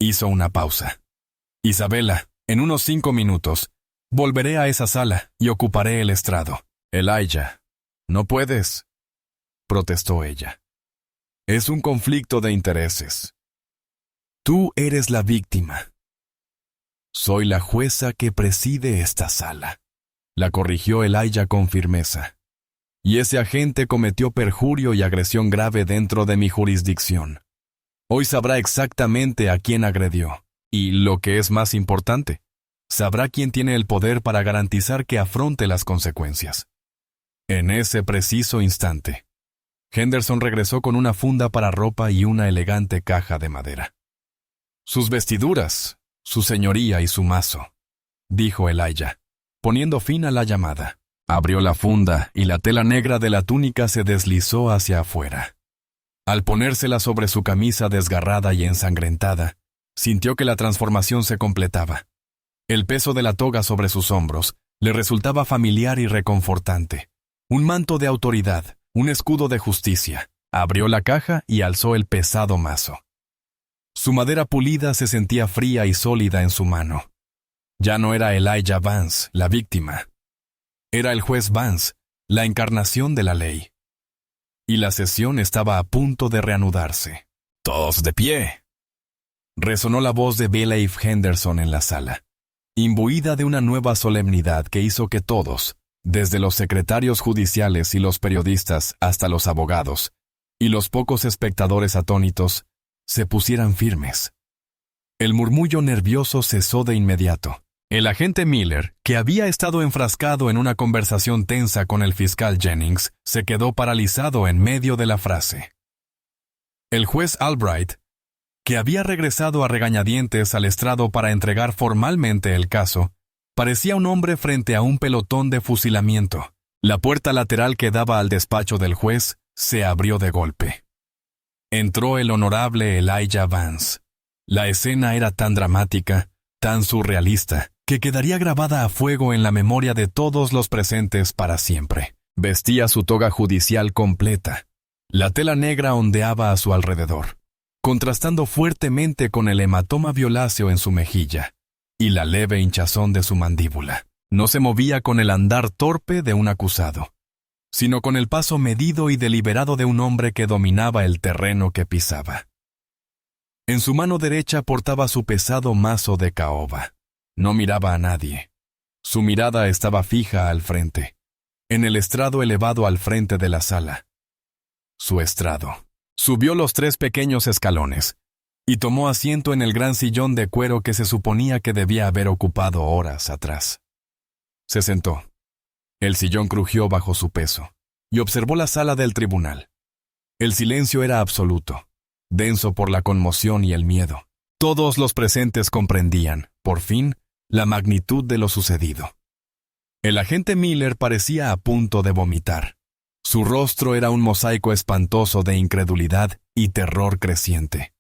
Speaker 1: Hizo una pausa. Isabella, en unos 5 minutos, volveré a esa sala y ocuparé el estrado. Elijah, no puedes, protestó ella. Es un conflicto de intereses. Tú eres la víctima. Soy la jueza que preside esta sala, la corrigió Elijah con firmeza. y ese agente cometió perjurio y agresión grave dentro de mi jurisdicción. Hoy sabrá exactamente a quién agredió, y, lo que es más importante, sabrá quién tiene el poder para garantizar que afronte las consecuencias. En ese preciso instante, Henderson regresó con una funda para ropa y una elegante caja de madera. «Sus vestiduras, su señoría y su mazo», dijo Elijah, poniendo fin a la llamada. Abrió la funda y la tela negra de la túnica se deslizó hacia afuera. Al ponérsela sobre su camisa desgarrada y ensangrentada, sintió que la transformación se completaba. El peso de la toga sobre sus hombros le resultaba familiar y reconfortante. Un manto de autoridad, un escudo de justicia. Abrió la caja y alzó el pesado mazo. Su madera pulida se sentía fría y sólida en su mano. Ya no era Elijah Vance, la víctima. Era el juez Vance, la encarnación de la ley. Y la sesión estaba a punto de reanudarse. «¡Todos de pie!», resonó la voz de Belaeve Henderson en la sala, imbuida de una nueva solemnidad que hizo que todos, desde los secretarios judiciales y los periodistas hasta los abogados, y los pocos espectadores atónitos, se pusieran firmes. El murmullo nervioso cesó de inmediato. El agente Miller, que había estado enfrascado en una conversación tensa con el fiscal Jennings, se quedó paralizado en medio de la frase. El juez Albright, que había regresado a regañadientes al estrado para entregar formalmente el caso, parecía un hombre frente a un pelotón de fusilamiento. La puerta lateral que daba al despacho del juez se abrió de golpe. Entró el honorable Elijah Vance. La escena era tan dramática, tan surrealista, que quedaría grabada a fuego en la memoria de todos los presentes para siempre. Vestía su toga judicial completa. La tela negra ondeaba a su alrededor, contrastando fuertemente con el hematoma violáceo en su mejilla y la leve hinchazón de su mandíbula. No se movía con el andar torpe de un acusado, sino con el paso medido y deliberado de un hombre que dominaba el terreno que pisaba. En su mano derecha portaba su pesado mazo de caoba. No miraba a nadie. Su mirada estaba fija al frente, en el estrado elevado al frente de la sala. Su estrado. Subió los 3 pequeños escalones y tomó asiento en el gran sillón de cuero que se suponía que debía haber ocupado horas atrás. Se sentó. El sillón crujió bajo su peso y observó la sala del tribunal. El silencio era absoluto, denso por la conmoción y el miedo. Todos los presentes comprendían, por fin, la magnitud de lo sucedido. El agente Miller parecía a punto de vomitar. Su rostro era un mosaico espantoso de incredulidad y terror creciente.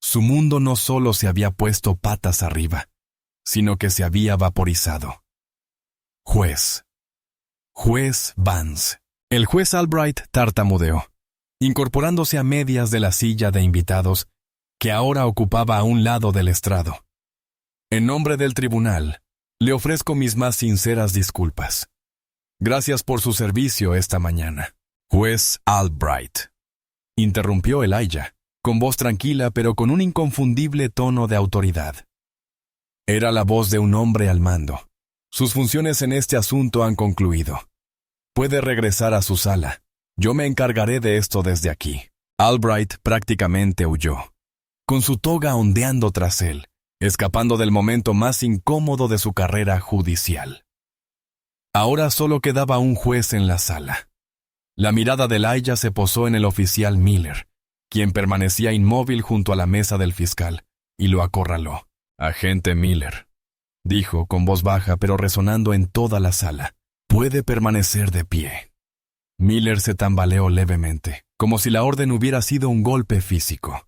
Speaker 1: Su mundo no solo se había puesto patas arriba, sino que se había vaporizado. Juez Vance. El juez Albright tartamudeó, incorporándose a medias de la silla de invitados, que ahora ocupaba a un lado del estrado. En nombre del tribunal, le ofrezco mis más sinceras disculpas. Gracias por su servicio esta mañana. Juez Albright, interrumpió Elijah, con voz tranquila pero con un inconfundible tono de autoridad. Era la voz de un hombre al mando. Sus funciones en este asunto han concluido. Puede regresar a su sala. Yo me encargaré de esto desde aquí. Albright prácticamente huyó, con su toga ondeando tras él, escapando del momento más incómodo de su carrera judicial. Ahora solo quedaba un juez en la sala. La mirada de Elijah se posó en el oficial Miller, quien permanecía inmóvil junto a la mesa del fiscal, y lo acorraló. «Agente Miller», dijo con voz baja pero resonando en toda la sala, «puede permanecer de pie». Miller se tambaleó levemente, como si la orden hubiera sido un golpe físico.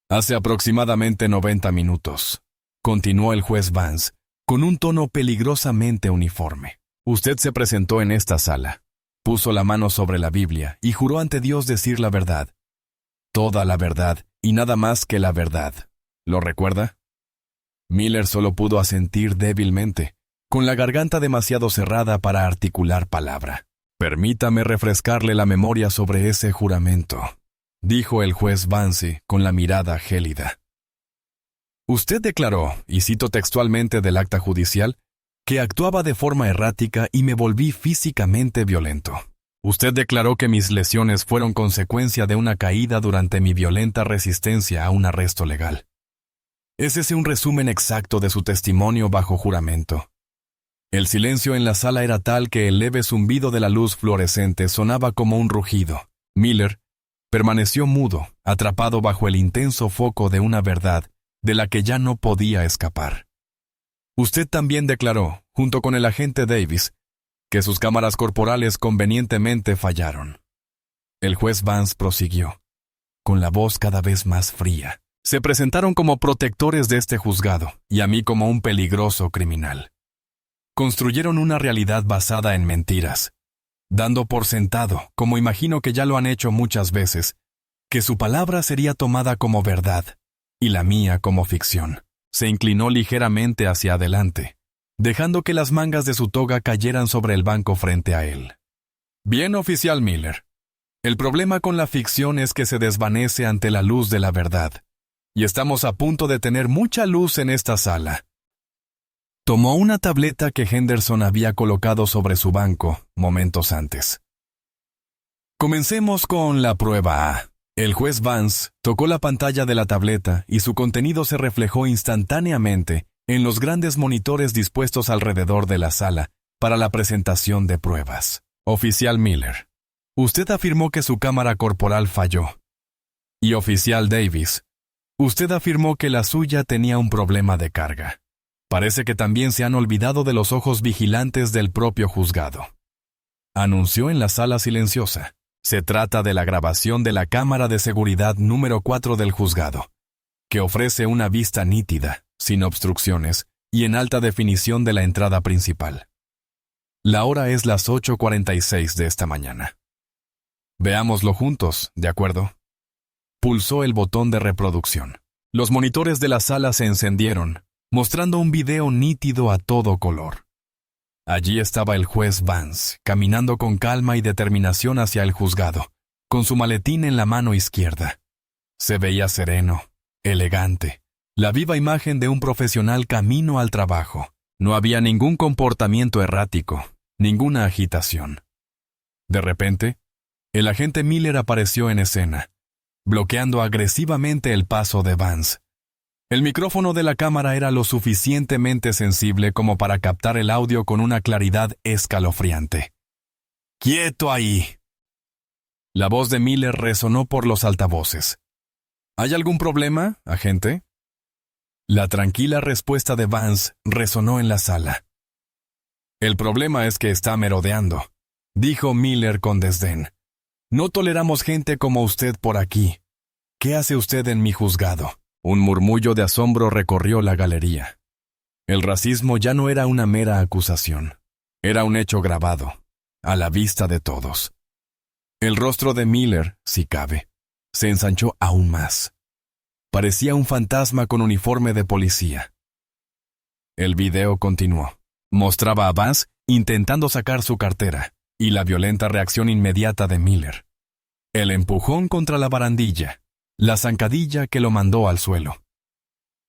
Speaker 1: «Hace aproximadamente 90 minutos», continuó el juez Vance, con un tono peligrosamente uniforme. «Usted se presentó en esta sala, puso la mano sobre la Biblia y juró ante Dios decir la verdad. Toda la verdad y nada más que la verdad. ¿Lo recuerda?» Miller solo pudo asentir débilmente, con la garganta demasiado cerrada para articular palabra. «Permítame refrescarle la memoria sobre ese juramento», dijo el juez Vance con la mirada gélida. «Usted declaró, y cito textualmente del acta judicial, que actuaba de forma errática y me volví físicamente violento. Usted declaró que mis lesiones fueron consecuencia de una caída durante mi violenta resistencia a un arresto legal. ¿Es ese un resumen exacto de su testimonio bajo juramento? El silencio en la sala era tal que el leve zumbido de la luz fluorescente sonaba como un rugido. Miller permaneció mudo, atrapado bajo el intenso foco de una verdad de la que ya no podía escapar. Usted también declaró, junto con el agente Davis, que sus cámaras corporales convenientemente fallaron. El juez Vance prosiguió, con la voz cada vez más fría. Se presentaron como protectores de este juzgado, y a mí como un peligroso criminal. Construyeron una realidad basada en mentiras, dando por sentado, como imagino que ya lo han hecho muchas veces, que su palabra sería tomada como verdad, y la mía como ficción. Se inclinó ligeramente hacia adelante, dejando que las mangas de su toga cayeran sobre el banco frente a él. Bien, oficial Miller. El problema con la ficción es que se desvanece ante la luz de la verdad, y estamos a punto de tener mucha luz en esta sala. Tomó una tableta que Henderson había colocado sobre su banco momentos antes. Comencemos con la prueba A. El juez Vance tocó la pantalla de la tableta y su contenido se reflejó instantáneamente en los grandes monitores dispuestos alrededor de la sala para la presentación de pruebas. Oficial Miller, usted afirmó que su cámara corporal falló. Y oficial Davis, usted afirmó que la suya tenía un problema de carga. Parece que también se han olvidado de los ojos vigilantes del propio juzgado. Anunció en la sala silenciosa. Se trata de la grabación de la cámara de seguridad número 4 del juzgado, que ofrece una vista nítida, sin obstrucciones, y en alta definición de la entrada principal. La hora es las 8:46 de esta mañana. Veámoslo juntos, ¿de acuerdo? Pulsó el botón de reproducción. Los monitores de la sala se encendieron, mostrando un video nítido a todo color. Allí estaba el juez Vance, caminando con calma y determinación hacia el juzgado, con su maletín en la mano izquierda. Se veía sereno, elegante, la viva imagen de un profesional camino al trabajo. No había ningún comportamiento errático, ninguna agitación. De repente, el agente Miller apareció en escena, bloqueando agresivamente el paso de Vance. El micrófono de la cámara era lo suficientemente sensible como para captar el audio con una claridad escalofriante. ¡Quieto ahí! La voz de Miller resonó por los altavoces. ¿Hay algún problema, agente? La tranquila respuesta de Vance resonó en la sala. El problema es que está merodeando, dijo Miller con desdén. No toleramos gente como usted por aquí. ¿Qué hace usted en mi juzgado? Un murmullo de asombro recorrió la galería. El racismo ya no era una mera acusación. Era un hecho grabado, a la vista de todos. El rostro de Miller, si cabe, se ensanchó aún más. Parecía un fantasma con uniforme de policía. El video continuó. Mostraba a Vance intentando sacar su cartera, y la violenta reacción inmediata de Miller. El empujón contra la barandilla, la zancadilla que lo mandó al suelo.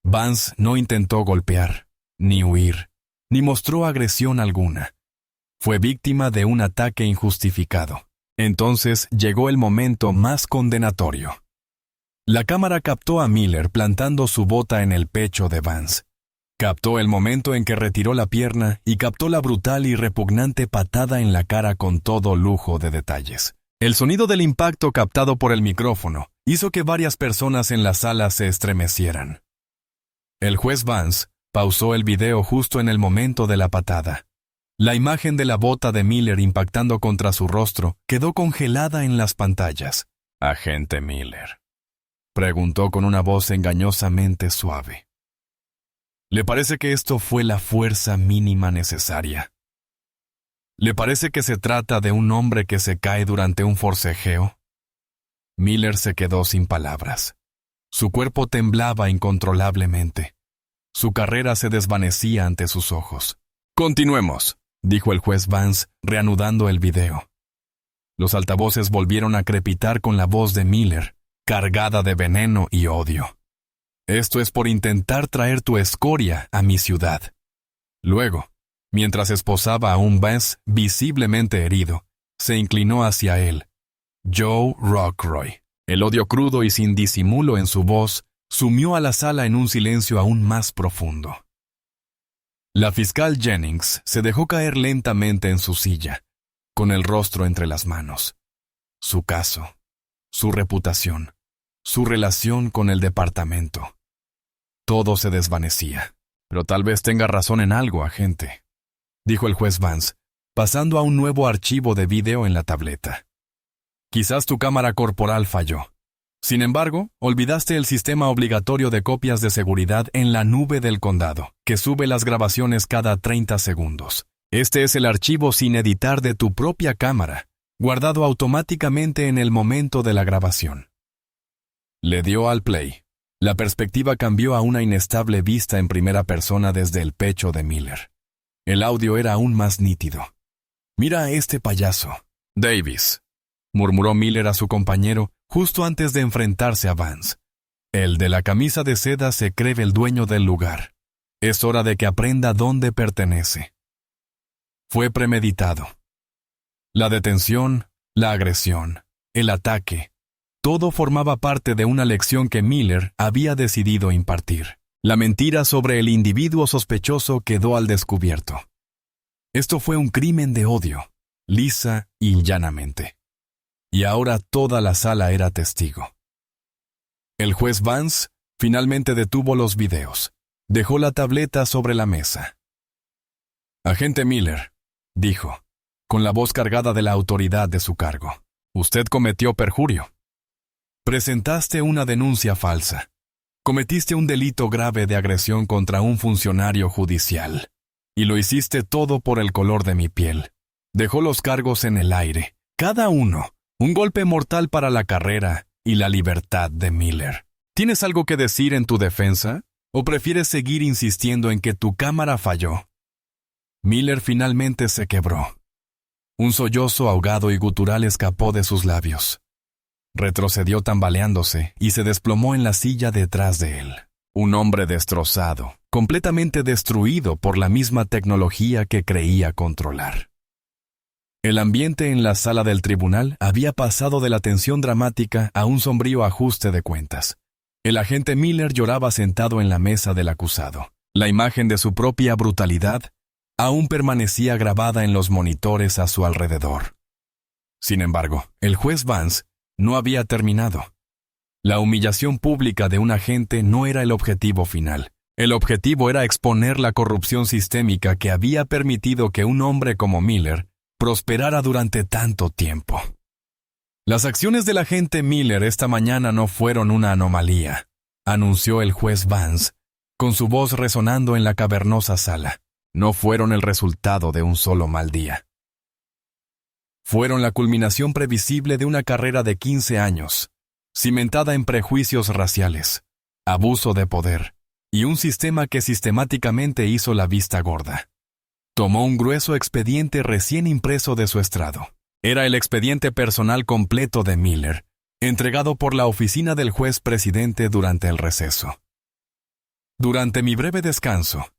Speaker 1: Vance no intentó golpear, ni huir, ni mostró agresión alguna. Fue víctima de un ataque injustificado. Entonces llegó el momento más condenatorio. La cámara captó a Miller plantando su bota en el pecho de Vance. Captó el momento en que retiró la pierna y captó la brutal y repugnante patada en la cara con todo lujo de detalles. El sonido del impacto captado por el micrófono hizo que varias personas en la sala se estremecieran. El juez Vance pausó el video justo en el momento de la patada. La imagen de la bota de Miller impactando contra su rostro quedó congelada en las pantallas. «Agente Miller», preguntó con una voz engañosamente suave. ¿Le parece que esto fue la fuerza mínima necesaria? ¿Le parece que se trata de un hombre que se cae durante un forcejeo? Miller se quedó sin palabras. Su cuerpo temblaba incontrolablemente. Su carrera se desvanecía ante sus ojos. «Continuemos», dijo el juez Vance, reanudando el video. Los altavoces volvieron a crepitar con la voz de Miller, cargada de veneno y odio. «Esto es por intentar traer tu escoria a mi ciudad». Luego, mientras esposaba a un Vance visiblemente herido, se inclinó hacia él. Joe Rockroy. El odio crudo y sin disimulo en su voz sumió a la sala en un silencio aún más profundo. La fiscal Jennings se dejó caer lentamente en su silla, con el rostro entre las manos. Su caso, su reputación, su relación con el departamento. Todo se desvanecía. Pero tal vez tenga razón en algo, agente, dijo el juez Vance, pasando a un nuevo archivo de vídeo en la tableta. Quizás tu cámara corporal falló. Sin embargo, olvidaste el sistema obligatorio de copias de seguridad en la nube del condado, que sube las grabaciones cada 30 segundos. Este es el archivo sin editar de tu propia cámara, guardado automáticamente en el momento de la grabación. Le dio al play. La perspectiva cambió a una inestable vista en primera persona desde el pecho de Miller. El audio era aún más nítido. «Mira a este payaso, Davis», murmuró Miller a su compañero justo antes de enfrentarse a Vance. «El de la camisa de seda se cree el dueño del lugar. Es hora de que aprenda dónde pertenece». Fue premeditado. La detención, la agresión, el ataque, todo formaba parte de una lección que Miller había decidido impartir. La mentira sobre el individuo sospechoso quedó al descubierto. Esto fue un crimen de odio, lisa y llanamente. Y ahora toda la sala era testigo. El juez Vance finalmente detuvo los videos. Dejó la tableta sobre la mesa. «Agente Miller», dijo, con la voz cargada de la autoridad de su cargo, «usted cometió perjurio. Presentaste una denuncia falsa. Cometiste un delito grave de agresión contra un funcionario judicial. Y lo hiciste todo por el color de mi piel. Dejó los cargos en el aire, cada uno, un golpe mortal para la carrera y la libertad de Miller. ¿Tienes algo que decir en tu defensa? ¿O prefieres seguir insistiendo en que tu cámara falló?» Miller finalmente se quebró. Un sollozo ahogado y gutural escapó de sus labios. Retrocedió tambaleándose y se desplomó en la silla detrás de él. Un hombre destrozado, completamente destruido por la misma tecnología que creía controlar. El ambiente en la sala del tribunal había pasado de la tensión dramática a un sombrío ajuste de cuentas. El agente Miller lloraba sentado en la mesa del acusado. La imagen de su propia brutalidad aún permanecía grabada en los monitores a su alrededor. Sin embargo, el juez Vance no había terminado. La humillación pública de un agente no era el objetivo final. El objetivo era exponer la corrupción sistémica que había permitido que un hombre como Miller prosperara durante tanto tiempo. Las acciones del agente Miller esta mañana no fueron una anomalía, anunció el juez Vance, con su voz resonando en la cavernosa sala. No fueron el resultado de un solo mal día. Fueron la culminación previsible de una carrera de 15 años, cimentada en prejuicios raciales, abuso de poder y un sistema que sistemáticamente hizo la vista gorda. Tomó un grueso expediente recién impreso de su estrado. Era el expediente personal completo de Miller, entregado por la oficina del juez presidente durante el receso. Durante mi breve descanso,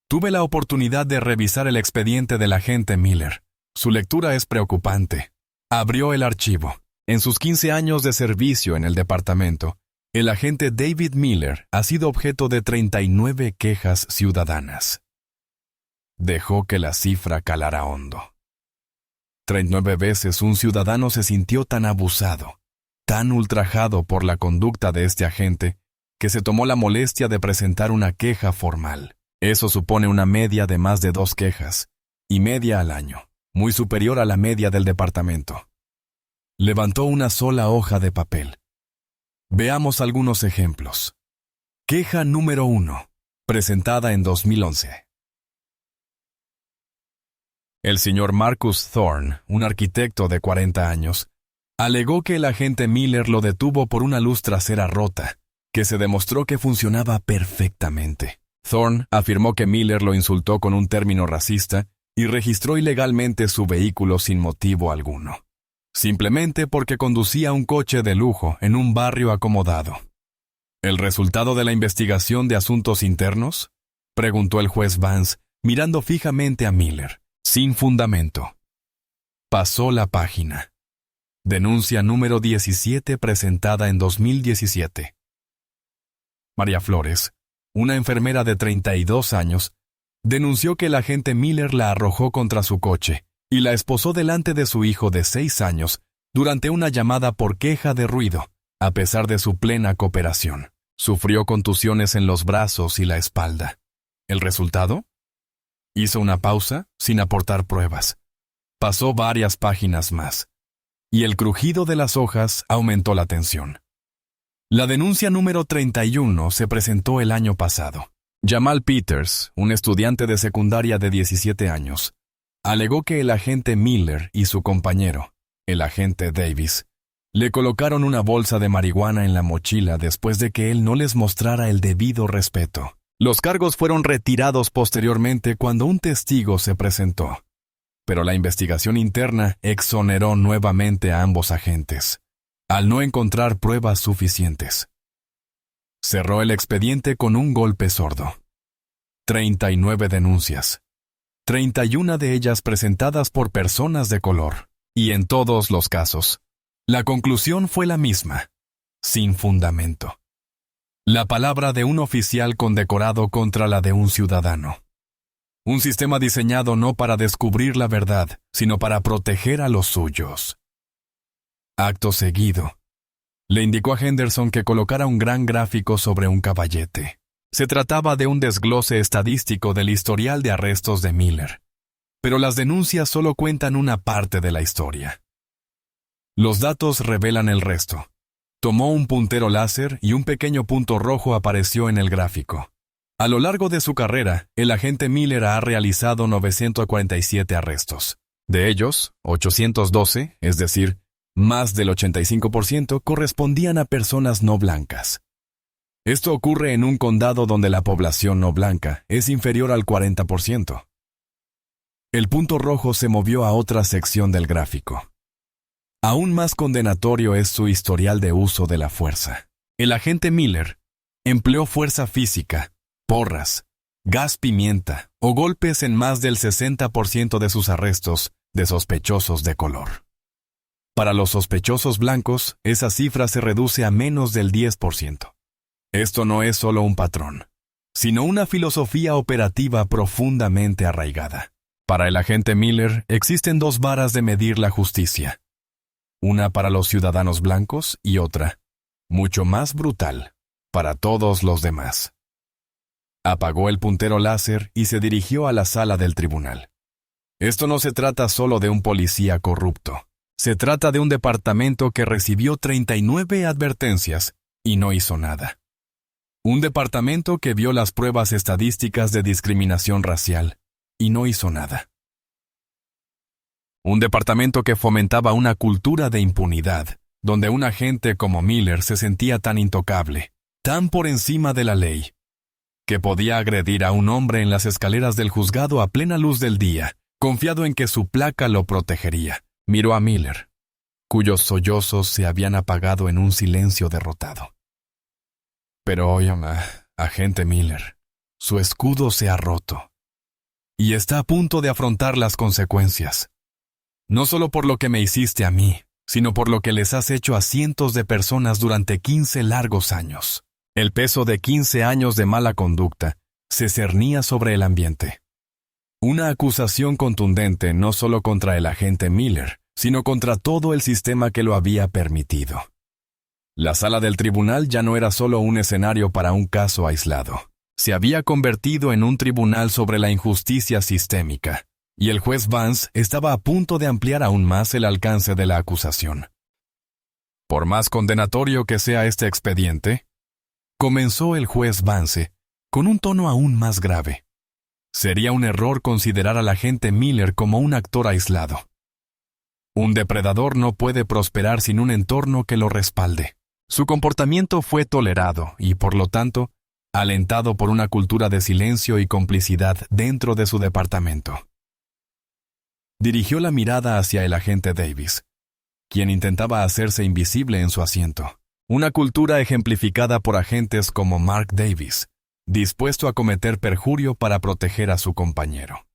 Speaker 1: tuve la oportunidad de revisar el expediente del agente Miller. Su lectura es preocupante. Abrió el archivo. En sus 15 años de servicio en el departamento, el agente David Miller ha sido objeto de 39 quejas ciudadanas. Dejó que la cifra calara hondo. 39 veces un ciudadano se sintió tan abusado, tan ultrajado por la conducta de este agente, que se tomó la molestia de presentar una queja formal. Eso supone una media de más de 2 quejas, y media al año, muy superior a la media del departamento. Levantó una sola hoja de papel. Veamos algunos ejemplos. Queja número 1, presentada en 2011. El señor Marcus Thorne, un arquitecto de 40 años, alegó que el agente Miller lo detuvo por una luz trasera rota, que se demostró que funcionaba perfectamente. Thorne afirmó que Miller lo insultó con un término racista y registró ilegalmente su vehículo sin motivo alguno, simplemente porque conducía un coche de lujo en un barrio acomodado. ¿El resultado de la investigación de asuntos internos?, preguntó el juez Vance, mirando fijamente a Miller, sin fundamento. Pasó la página. Denuncia número 17 presentada en 2017. María Flores, una enfermera de 32 años, denunció que el agente Miller la arrojó contra su coche y la esposó delante de su hijo de 6 años durante una llamada por queja de ruido, a pesar de su plena cooperación. Sufrió contusiones en los brazos y la espalda. ¿El resultado? Hizo una pausa sin aportar pruebas. Pasó varias páginas más, y el crujido de las hojas aumentó la tensión. La denuncia número 31 se presentó el año pasado. Jamal Peters, un estudiante de secundaria de 17 años, alegó que el agente Miller y su compañero, el agente Davis, le colocaron una bolsa de marihuana en la mochila después de que él no les mostrara el debido respeto. Los cargos fueron retirados posteriormente cuando un testigo se presentó, pero la investigación interna exoneró nuevamente a ambos agentes, al no encontrar pruebas suficientes. Cerró el expediente con un golpe sordo. 39 denuncias, 31 de ellas presentadas por personas de color, y en todos los casos, la conclusión fue la misma, sin fundamento. La palabra de un oficial condecorado contra la de un ciudadano. Un sistema diseñado no para descubrir la verdad, sino para proteger a los suyos. Acto seguido, le indicó a Henderson que colocara un gran gráfico sobre un caballete. Se trataba de un desglose estadístico del historial de arrestos de Miller, pero las denuncias solo cuentan una parte de la historia. Los datos revelan el resto. Tomó un puntero láser y un pequeño punto rojo apareció en el gráfico. A lo largo de su carrera, el agente Miller ha realizado 947 arrestos. De ellos, 812, es decir, más del 85%, correspondían a personas no blancas. Esto ocurre en un condado donde la población no blanca es inferior al 40%. El punto rojo se movió a otra sección del gráfico. Aún más condenatorio es su historial de uso de la fuerza. El agente Miller empleó fuerza física, porras, gas pimienta o golpes en más del 60% de sus arrestos de sospechosos de color. Para los sospechosos blancos, esa cifra se reduce a menos del 10%. Esto no es solo un patrón, sino una filosofía operativa profundamente arraigada. Para el agente Miller existen dos varas de medir la justicia. Una para los ciudadanos blancos y otra, mucho más brutal, para todos los demás. Apagó el puntero láser y se dirigió a la sala del tribunal. Esto no se trata solo de un policía corrupto. Se trata de un departamento que recibió 39 advertencias y no hizo nada. Un departamento que vio las pruebas estadísticas de discriminación racial y no hizo nada. Un departamento que fomentaba una cultura de impunidad, donde un agente como Miller se sentía tan intocable, tan por encima de la ley, que podía agredir a un hombre en las escaleras del juzgado a plena luz del día, confiado en que su placa lo protegería. Miró a Miller, cuyos sollozos se habían apagado en un silencio derrotado. Pero óyame, agente Miller, su escudo se ha roto, y está a punto de afrontar las consecuencias. No solo por lo que me hiciste a mí, sino por lo que les has hecho a cientos de personas durante 15 largos años. El peso de 15 años de mala conducta se cernía sobre el ambiente. Una acusación contundente no solo contra el agente Miller, sino contra todo el sistema que lo había permitido. La sala del tribunal ya no era solo un escenario para un caso aislado. Se había convertido en un tribunal sobre la injusticia sistémica. Y el juez Vance estaba a punto de ampliar aún más el alcance de la acusación. Por más condenatorio que sea este expediente, comenzó el juez Vance con un tono aún más grave. Sería un error considerar al agente Miller como un actor aislado. Un depredador no puede prosperar sin un entorno que lo respalde. Su comportamiento fue tolerado y, por lo tanto, alentado por una cultura de silencio y complicidad dentro de su departamento. Dirigió la mirada hacia el agente Davis, quien intentaba hacerse invisible en su asiento. Una cultura ejemplificada por agentes como Mark Davis, dispuesto a cometer perjurio para proteger a su compañero.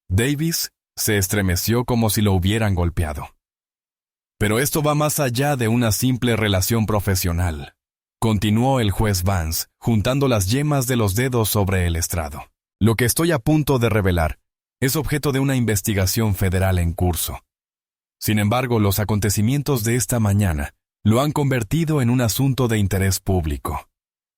Speaker 1: Davis Se estremeció como si lo hubieran golpeado. Pero esto va más allá de una simple relación profesional, continuó el juez Vance, juntando las yemas de los dedos sobre el estrado. Lo que estoy a punto de revelar es objeto de una investigación federal en curso. Sin embargo, los acontecimientos de esta mañana lo han convertido en un asunto de interés público.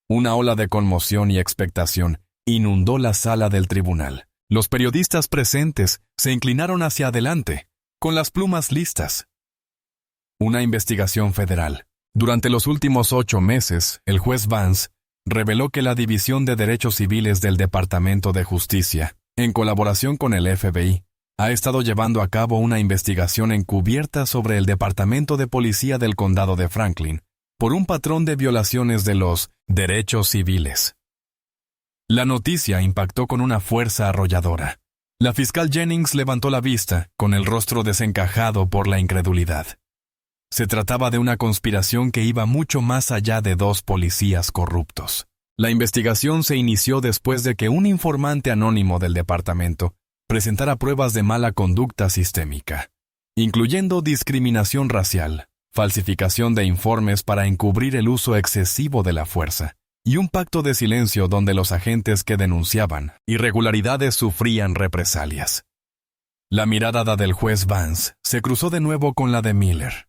Speaker 1: Una ola de conmoción y expectación inundó la sala del tribunal. Los periodistas presentes se inclinaron hacia adelante, con las plumas listas. Una investigación federal. Durante los últimos 8 meses, el juez Vance reveló que la División de Derechos Civiles del Departamento de Justicia, en colaboración con el FBI, ha estado llevando a cabo una investigación encubierta sobre el Departamento de Policía del Condado de Franklin por un patrón de violaciones de los derechos civiles. La noticia impactó con una fuerza arrolladora. La fiscal Jennings levantó la vista, con el rostro desencajado por la incredulidad. Se trataba de una conspiración que iba mucho más allá de 2 policías corruptos. La investigación se inició después de que un informante anónimo del departamento presentara pruebas de mala conducta sistémica, incluyendo discriminación racial, falsificación de informes para encubrir el uso excesivo de la fuerza, y un pacto de silencio donde los agentes que denunciaban irregularidades sufrían represalias. La mirada del juez Vance se cruzó de nuevo con la de Miller.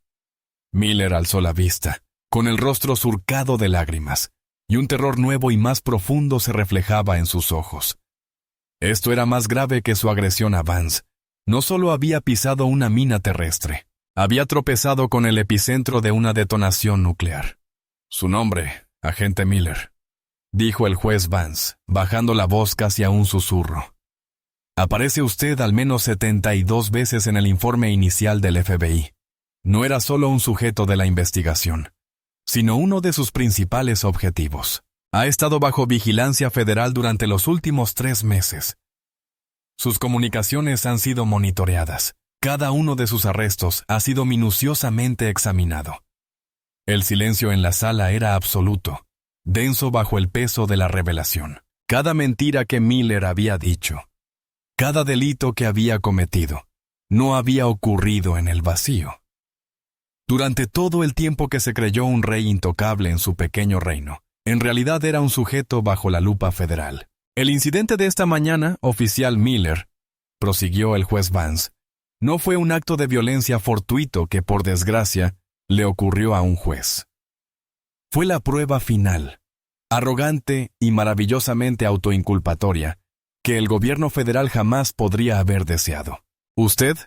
Speaker 1: Miller alzó la vista, con el rostro surcado de lágrimas, y un terror nuevo y más profundo se reflejaba en sus ojos. Esto era más grave que su agresión a Vance. No solo había pisado una mina terrestre, había tropezado con el epicentro de una detonación nuclear. Su nombre, agente Miller, dijo el juez Vance, bajando la voz casi a un susurro. Aparece usted al menos 72 veces en el informe inicial del FBI. No era solo un sujeto de la investigación, sino uno de sus principales objetivos. Ha estado bajo vigilancia federal durante los últimos 3 meses. Sus comunicaciones han sido monitoreadas. Cada uno de sus arrestos ha sido minuciosamente examinado. El silencio en la sala era absoluto, denso bajo el peso de la revelación. Cada mentira que Miller había dicho, cada delito que había cometido, no había ocurrido en el vacío. Durante todo el tiempo que se creyó un rey intocable en su pequeño reino, en realidad era un sujeto bajo la lupa federal. El incidente de esta mañana, oficial Miller, prosiguió el juez Vance, no fue un acto de violencia fortuito que, por desgracia, le ocurrió a un juez. Fue la prueba final, arrogante y maravillosamente autoinculpatoria, que el gobierno federal jamás podría haber deseado. Usted,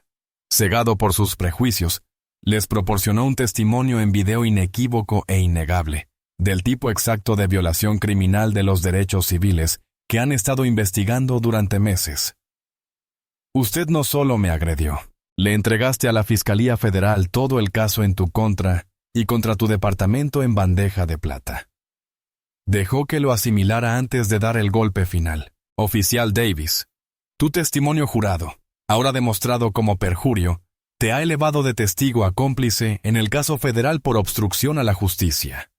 Speaker 1: cegado por sus prejuicios, les proporcionó un testimonio en video inequívoco e innegable, del tipo exacto de violación criminal de los derechos civiles que han estado investigando durante meses. Usted no solo me agredió, le entregaste a la Fiscalía Federal todo el caso en tu contra y contra tu departamento en bandeja de plata. Dejó que lo asimilara antes de dar el golpe final. Oficial Davis, tu testimonio jurado, ahora demostrado como perjurio, te ha elevado de testigo a cómplice en el caso federal por obstrucción a la justicia.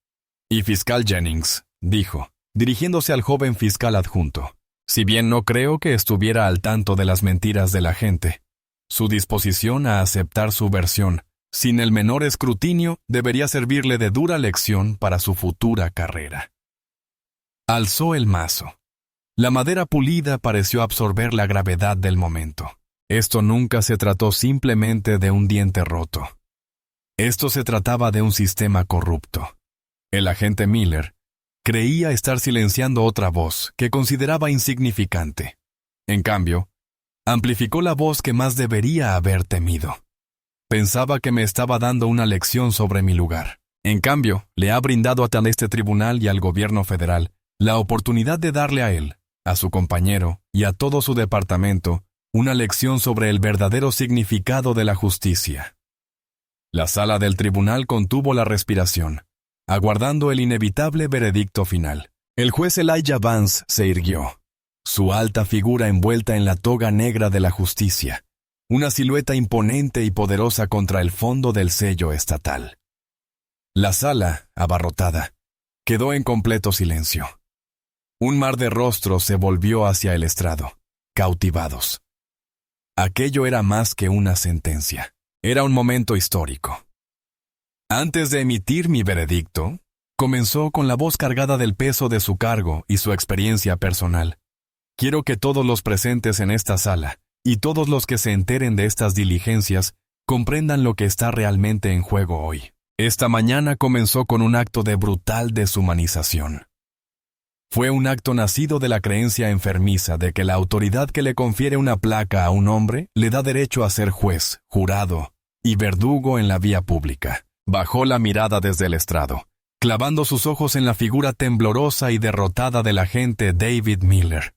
Speaker 1: Y fiscal Jennings, dijo, dirigiéndose al joven fiscal adjunto, si bien no creo que estuviera al tanto de las mentiras de la gente, su disposición a aceptar su versión, sin el menor escrutinio, debería servirle de dura lección para su futura carrera. Alzó el mazo. La madera pulida pareció absorber la gravedad del momento. Esto nunca se trató simplemente de un diente roto. Esto se trataba de un sistema corrupto. El agente Miller creía estar silenciando otra voz que consideraba insignificante. En cambio, amplificó la voz que más debería haber temido. Pensaba que me estaba dando una lección sobre mi lugar. En cambio, le ha brindado a este tribunal y al gobierno federal la oportunidad de darle a él, a su compañero y a todo su departamento una lección sobre el verdadero significado de la justicia. La sala del tribunal contuvo la respiración, aguardando el inevitable veredicto final. El juez Elijah Vance se irguió, su alta figura envuelta en la toga negra de la justicia, una silueta imponente y poderosa contra el fondo del sello estatal. La sala, abarrotada, quedó en completo silencio. Un mar de rostros se volvió hacia el estrado, cautivados. Aquello era más que una sentencia. Era un momento histórico. Antes de emitir mi veredicto, comenzó con la voz cargada del peso de su cargo y su experiencia personal. Quiero que todos los presentes en esta sala, y todos los que se enteren de estas diligencias, comprendan lo que está realmente en juego hoy. Esta mañana comenzó con un acto de brutal deshumanización. Fue un acto nacido de la creencia enfermiza de que la autoridad que le confiere una placa a un hombre le da derecho a ser juez, jurado y verdugo en la vía pública. Bajó la mirada desde el estrado, clavando sus ojos en la figura temblorosa y derrotada del agente David Miller.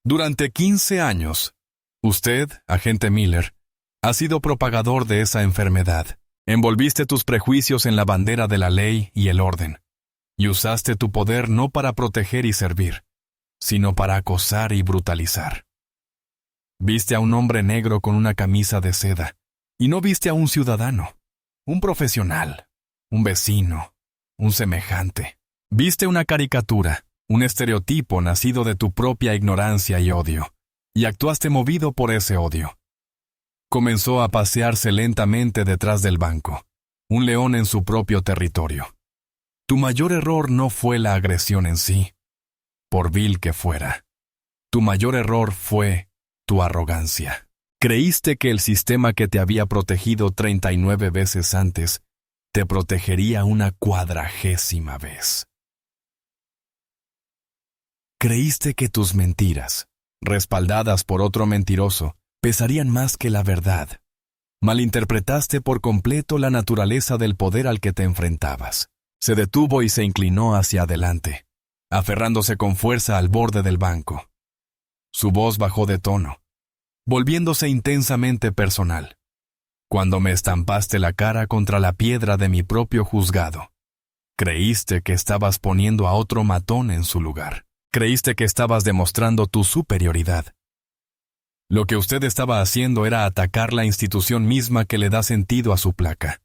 Speaker 1: Durante 15 años, usted, agente Miller, ha sido propagador de esa enfermedad. Envolviste tus prejuicios en la bandera de la ley y el orden, y usaste tu poder no para proteger y servir, sino para acosar y brutalizar. Viste a un hombre negro con una camisa de seda, y no viste a un ciudadano, un profesional, un vecino, un semejante. Viste una caricatura, un estereotipo nacido de tu propia ignorancia y odio, y actuaste movido por ese odio. Comenzó a pasearse lentamente detrás del banco, un león en su propio territorio. Tu mayor error no fue la agresión en sí, por vil que fuera. Tu mayor error fue tu arrogancia. Creíste que el sistema que te había protegido 39 veces antes te protegería una 40ª vez. Creíste que tus mentiras, respaldadas por otro mentiroso, pesarían más que la verdad. Malinterpretaste por completo la naturaleza del poder al que te enfrentabas. Se detuvo y se inclinó hacia adelante, aferrándose con fuerza al borde del banco. Su voz bajó de tono, volviéndose intensamente personal. Cuando me estampaste la cara contra la piedra de mi propio juzgado, creíste que estabas poniendo a otro matón en su lugar. Creíste que estabas demostrando tu superioridad. Lo que usted estaba haciendo era atacar la institución misma que le da sentido a su placa.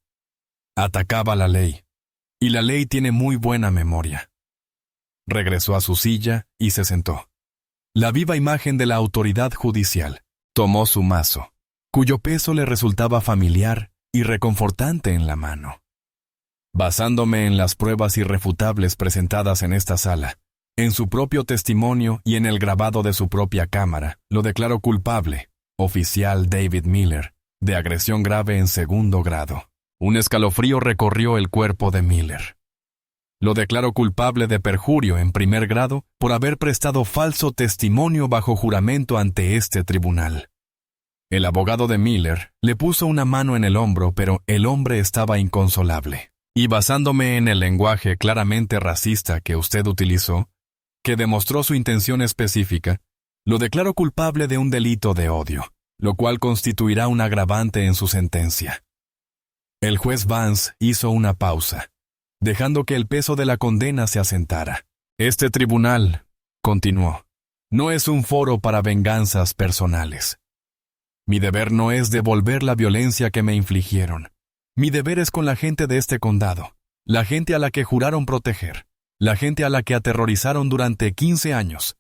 Speaker 1: Atacaba la ley, y la ley tiene muy buena memoria. Regresó a su silla y se sentó. La viva imagen de la autoridad judicial tomó su mazo, cuyo peso le resultaba familiar y reconfortante en la mano. Basándome en las pruebas irrefutables presentadas en esta sala, en su propio testimonio y en el grabado de su propia cámara, lo declaró culpable, oficial David Miller, de agresión grave en 2º grado. Un escalofrío recorrió el cuerpo de Miller. Lo declaró culpable de perjurio en 1er grado por haber prestado falso testimonio bajo juramento ante este tribunal. El abogado de Miller le puso una mano en el hombro, pero el hombre estaba inconsolable. Y basándome en el lenguaje claramente racista que usted utilizó, que demostró su intención específica, lo declaró culpable de un delito de odio, lo cual constituirá un agravante en su sentencia. El juez Vance hizo una pausa, dejando que el peso de la condena se asentara. Este tribunal, continuó, no es un foro para venganzas personales. Mi deber no es devolver la violencia que me infligieron. Mi deber es con la gente de este condado, la gente a la que juraron proteger, la gente a la que aterrorizaron durante 15 años.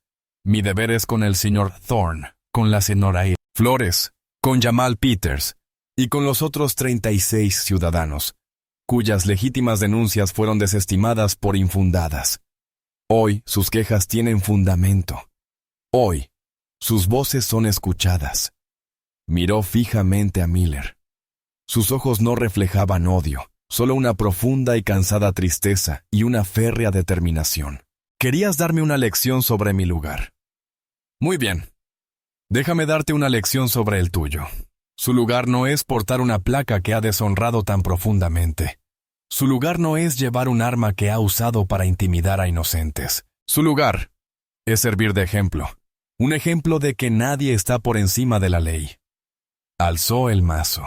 Speaker 1: Mi deber es con el señor Thorne, con la señora Flores, con Jamal Peters y con los otros 36 ciudadanos, cuyas legítimas denuncias fueron desestimadas por infundadas. Hoy sus quejas tienen fundamento. Hoy sus voces son escuchadas. Miró fijamente a Miller. Sus ojos no reflejaban odio, solo una profunda y cansada tristeza y una férrea determinación. Querías darme una lección sobre mi lugar. Muy bien. Déjame darte una lección sobre el tuyo. Su lugar no es portar una placa que ha deshonrado tan profundamente. Su lugar no es llevar un arma que ha usado para intimidar a inocentes. Su lugar es servir de ejemplo. Un ejemplo de que nadie está por encima de la ley. Alzó el mazo.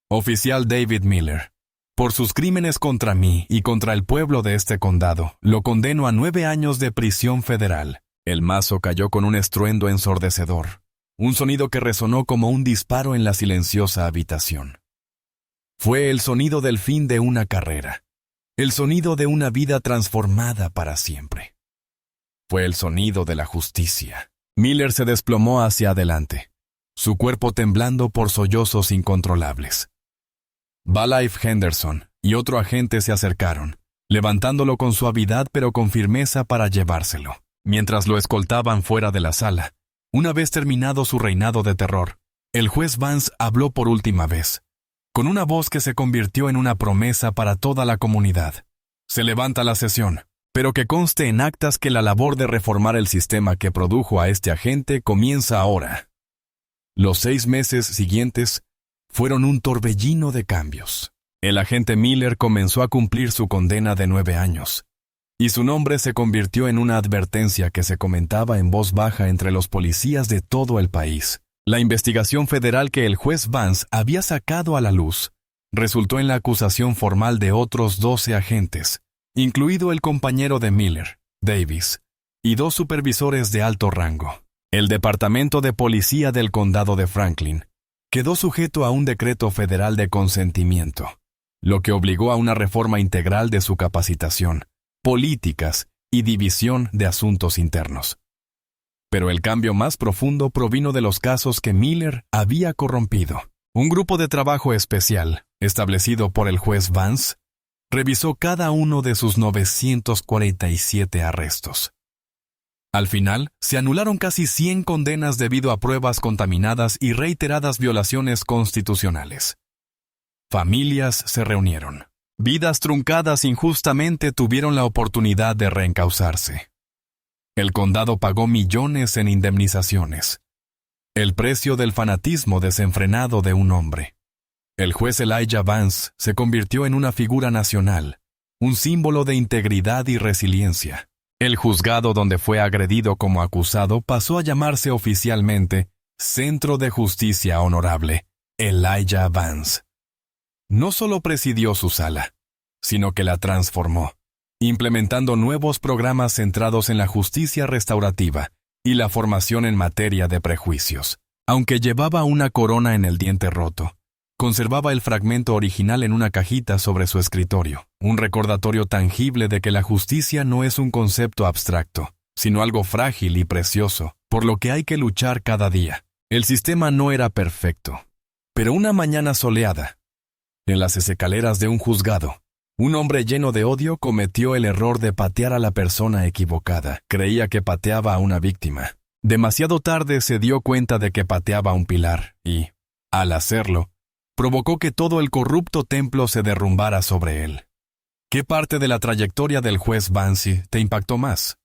Speaker 1: Oficial David Miller, por sus crímenes contra mí y contra el pueblo de este condado, lo condeno a 9 años de prisión federal. El mazo cayó con un estruendo ensordecedor, un sonido que resonó como un disparo en la silenciosa habitación. Fue el sonido del fin de una carrera, el sonido de una vida transformada para siempre. Fue el sonido de la justicia. Miller se desplomó hacia adelante, su cuerpo temblando por sollozos incontrolables. Balife Henderson y otro agente se acercaron, levantándolo con suavidad pero con firmeza para llevárselo. Mientras lo escoltaban fuera de la sala, una vez terminado su reinado de terror, el juez Vance habló por última vez, con una voz que se convirtió en una promesa para toda la comunidad. Se levanta la sesión, pero que conste en actas que la labor de reformar el sistema que produjo a este agente comienza ahora. Los 6 meses siguientes fueron un torbellino de cambios. El agente Miller comenzó a cumplir su condena de 9 años, y su nombre se convirtió en una advertencia que se comentaba en voz baja entre los policías de todo el país. La investigación federal que el juez Vance había sacado a la luz resultó en la acusación formal de otros 12 agentes, incluido el compañero de Miller, Davis, y 2 supervisores de alto rango. El Departamento de Policía del Condado de Franklin quedó sujeto a un decreto federal de consentimiento, lo que obligó a una reforma integral de su capacitación, políticas y división de asuntos internos. Pero el cambio más profundo provino de los casos que Miller había corrompido. Un grupo de trabajo especial, establecido por el juez Vance, revisó cada uno de sus 947 arrestos. Al final, se anularon casi 100 condenas debido a pruebas contaminadas y reiteradas violaciones constitucionales. Familias se reunieron. Vidas truncadas injustamente tuvieron la oportunidad de reencauzarse. El condado pagó millones en indemnizaciones. El precio del fanatismo desenfrenado de un hombre. El juez Elijah Vance se convirtió en una figura nacional, un símbolo de integridad y resiliencia. El juzgado donde fue agredido como acusado pasó a llamarse oficialmente Centro de Justicia Honorable Elijah Vance. No solo presidió su sala, sino que la transformó, implementando nuevos programas centrados en la justicia restaurativa y la formación en materia de prejuicios. Aunque llevaba una corona en el diente roto, conservaba el fragmento original en una cajita sobre su escritorio, un recordatorio tangible de que la justicia no es un concepto abstracto, sino algo frágil y precioso, por lo que hay que luchar cada día. El sistema no era perfecto, pero una mañana soleada, en las escaleras de un juzgado, un hombre lleno de odio cometió el error de patear a la persona equivocada. Creía que pateaba a una víctima. Demasiado tarde se dio cuenta de que pateaba a un pilar y, al hacerlo, provocó que todo el corrupto templo se derrumbara sobre él. ¿Qué parte de la trayectoria del juez Vance te impactó más?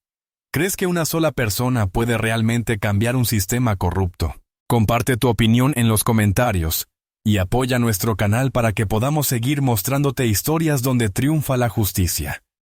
Speaker 1: ¿Crees que una sola persona puede realmente cambiar un sistema corrupto? Comparte tu opinión en los comentarios y apoya nuestro canal para que podamos seguir mostrándote historias donde triunfa la justicia.